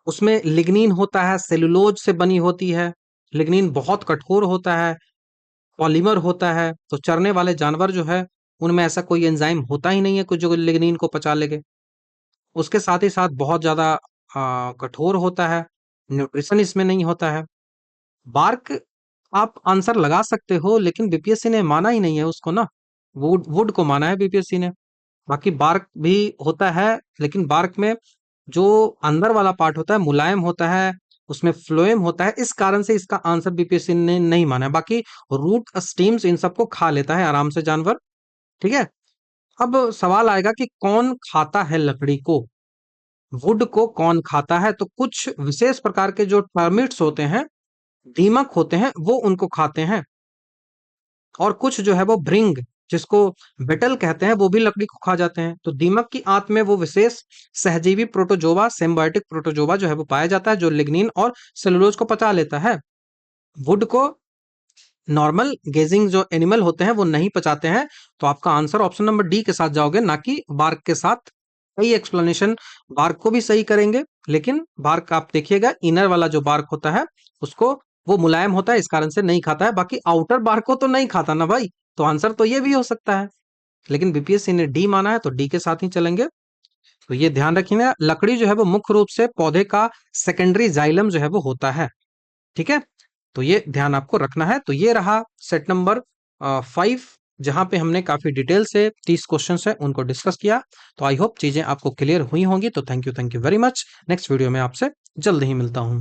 उसमें लिग्निन होता है, सेलुलोज से बनी होती है। लिग्निन बहुत कठोर होता है, पॉलीमर होता है। तो चरने वाले जानवर जो है उनमें ऐसा कोई एंजाइम होता ही नहीं है कुछ जो लिग्निन को पचा लेगे। उसके साथ ही साथ बहुत ज्यादा कठोर होता है, न्यूट्रिशन इसमें नहीं होता है। बार्क आप आंसर लगा सकते हो, लेकिन बीपीएससी ने माना ही नहीं है उसको ना, वुड वुड को माना है बीपीएससी ने। बाकी बार्क भी होता है, लेकिन बार्क में जो अंदर वाला पार्ट होता है मुलायम होता है, उसमें फ्लोएम होता है, इस कारण से इसका आंसर बीपीएससी ने नहीं माना है। बाकी रूट स्टीम्स इन सबको खा लेता है आराम से जानवर। ठीक है, अब सवाल आएगा कि कौन खाता है लकड़ी को, वुड को कौन खाता है? तो कुछ विशेष प्रकार के जो टर्मिट्स होते हैं, दीमक होते हैं, वो उनको खाते हैं। और कुछ जो है वो भृंग, जिसको बेटल कहते हैं, वो भी लकड़ी को खा जाते हैं। तो दीमक की आंत में वो विशेष सहजीवी प्रोटोजोवा, सिम्बायोटिक प्रोटोजोवा जो है वो पाया जाता है, जो लिग्निन और सेलुलोज को पचा लेता है। वुड को नॉर्मल गेजिंग जो एनिमल होते हैं वो नहीं पचाते हैं। तो आपका आंसर ऑप्शन नंबर डी के साथ जाओगे, ना कि बार्क के साथ। सही एक्सप्लेनेशन, बार्क को भी सही करेंगे, लेकिन बार्क आप देखिएगा, इनर वाला जो बार्क होता है उसको, वो मुलायम होता है, इस कारण से नहीं खाता है। बाकी आउटर बार्क को तो नहीं खाता ना भाई, तो आंसर तो ये भी हो सकता है। लेकिन बीपीएससी ने डी माना है, तो डी के साथ ही चलेंगे। तो ये ध्यान रखिएगा, लकड़ी जो है वो मुख्य रूप से पौधे का सेकेंडरी जाइलम जो है वो होता है। ठीक है, तो ये ध्यान आपको रखना है। तो ये रहा सेट नंबर 5, जहां पे हमने काफी डिटेल से 30 क्वेश्चन है उनको डिस्कस किया। तो आई होप चीजें आपको क्लियर हुई होंगी। तो thank you very much. Next video में आपसे जल्द ही मिलता हूं।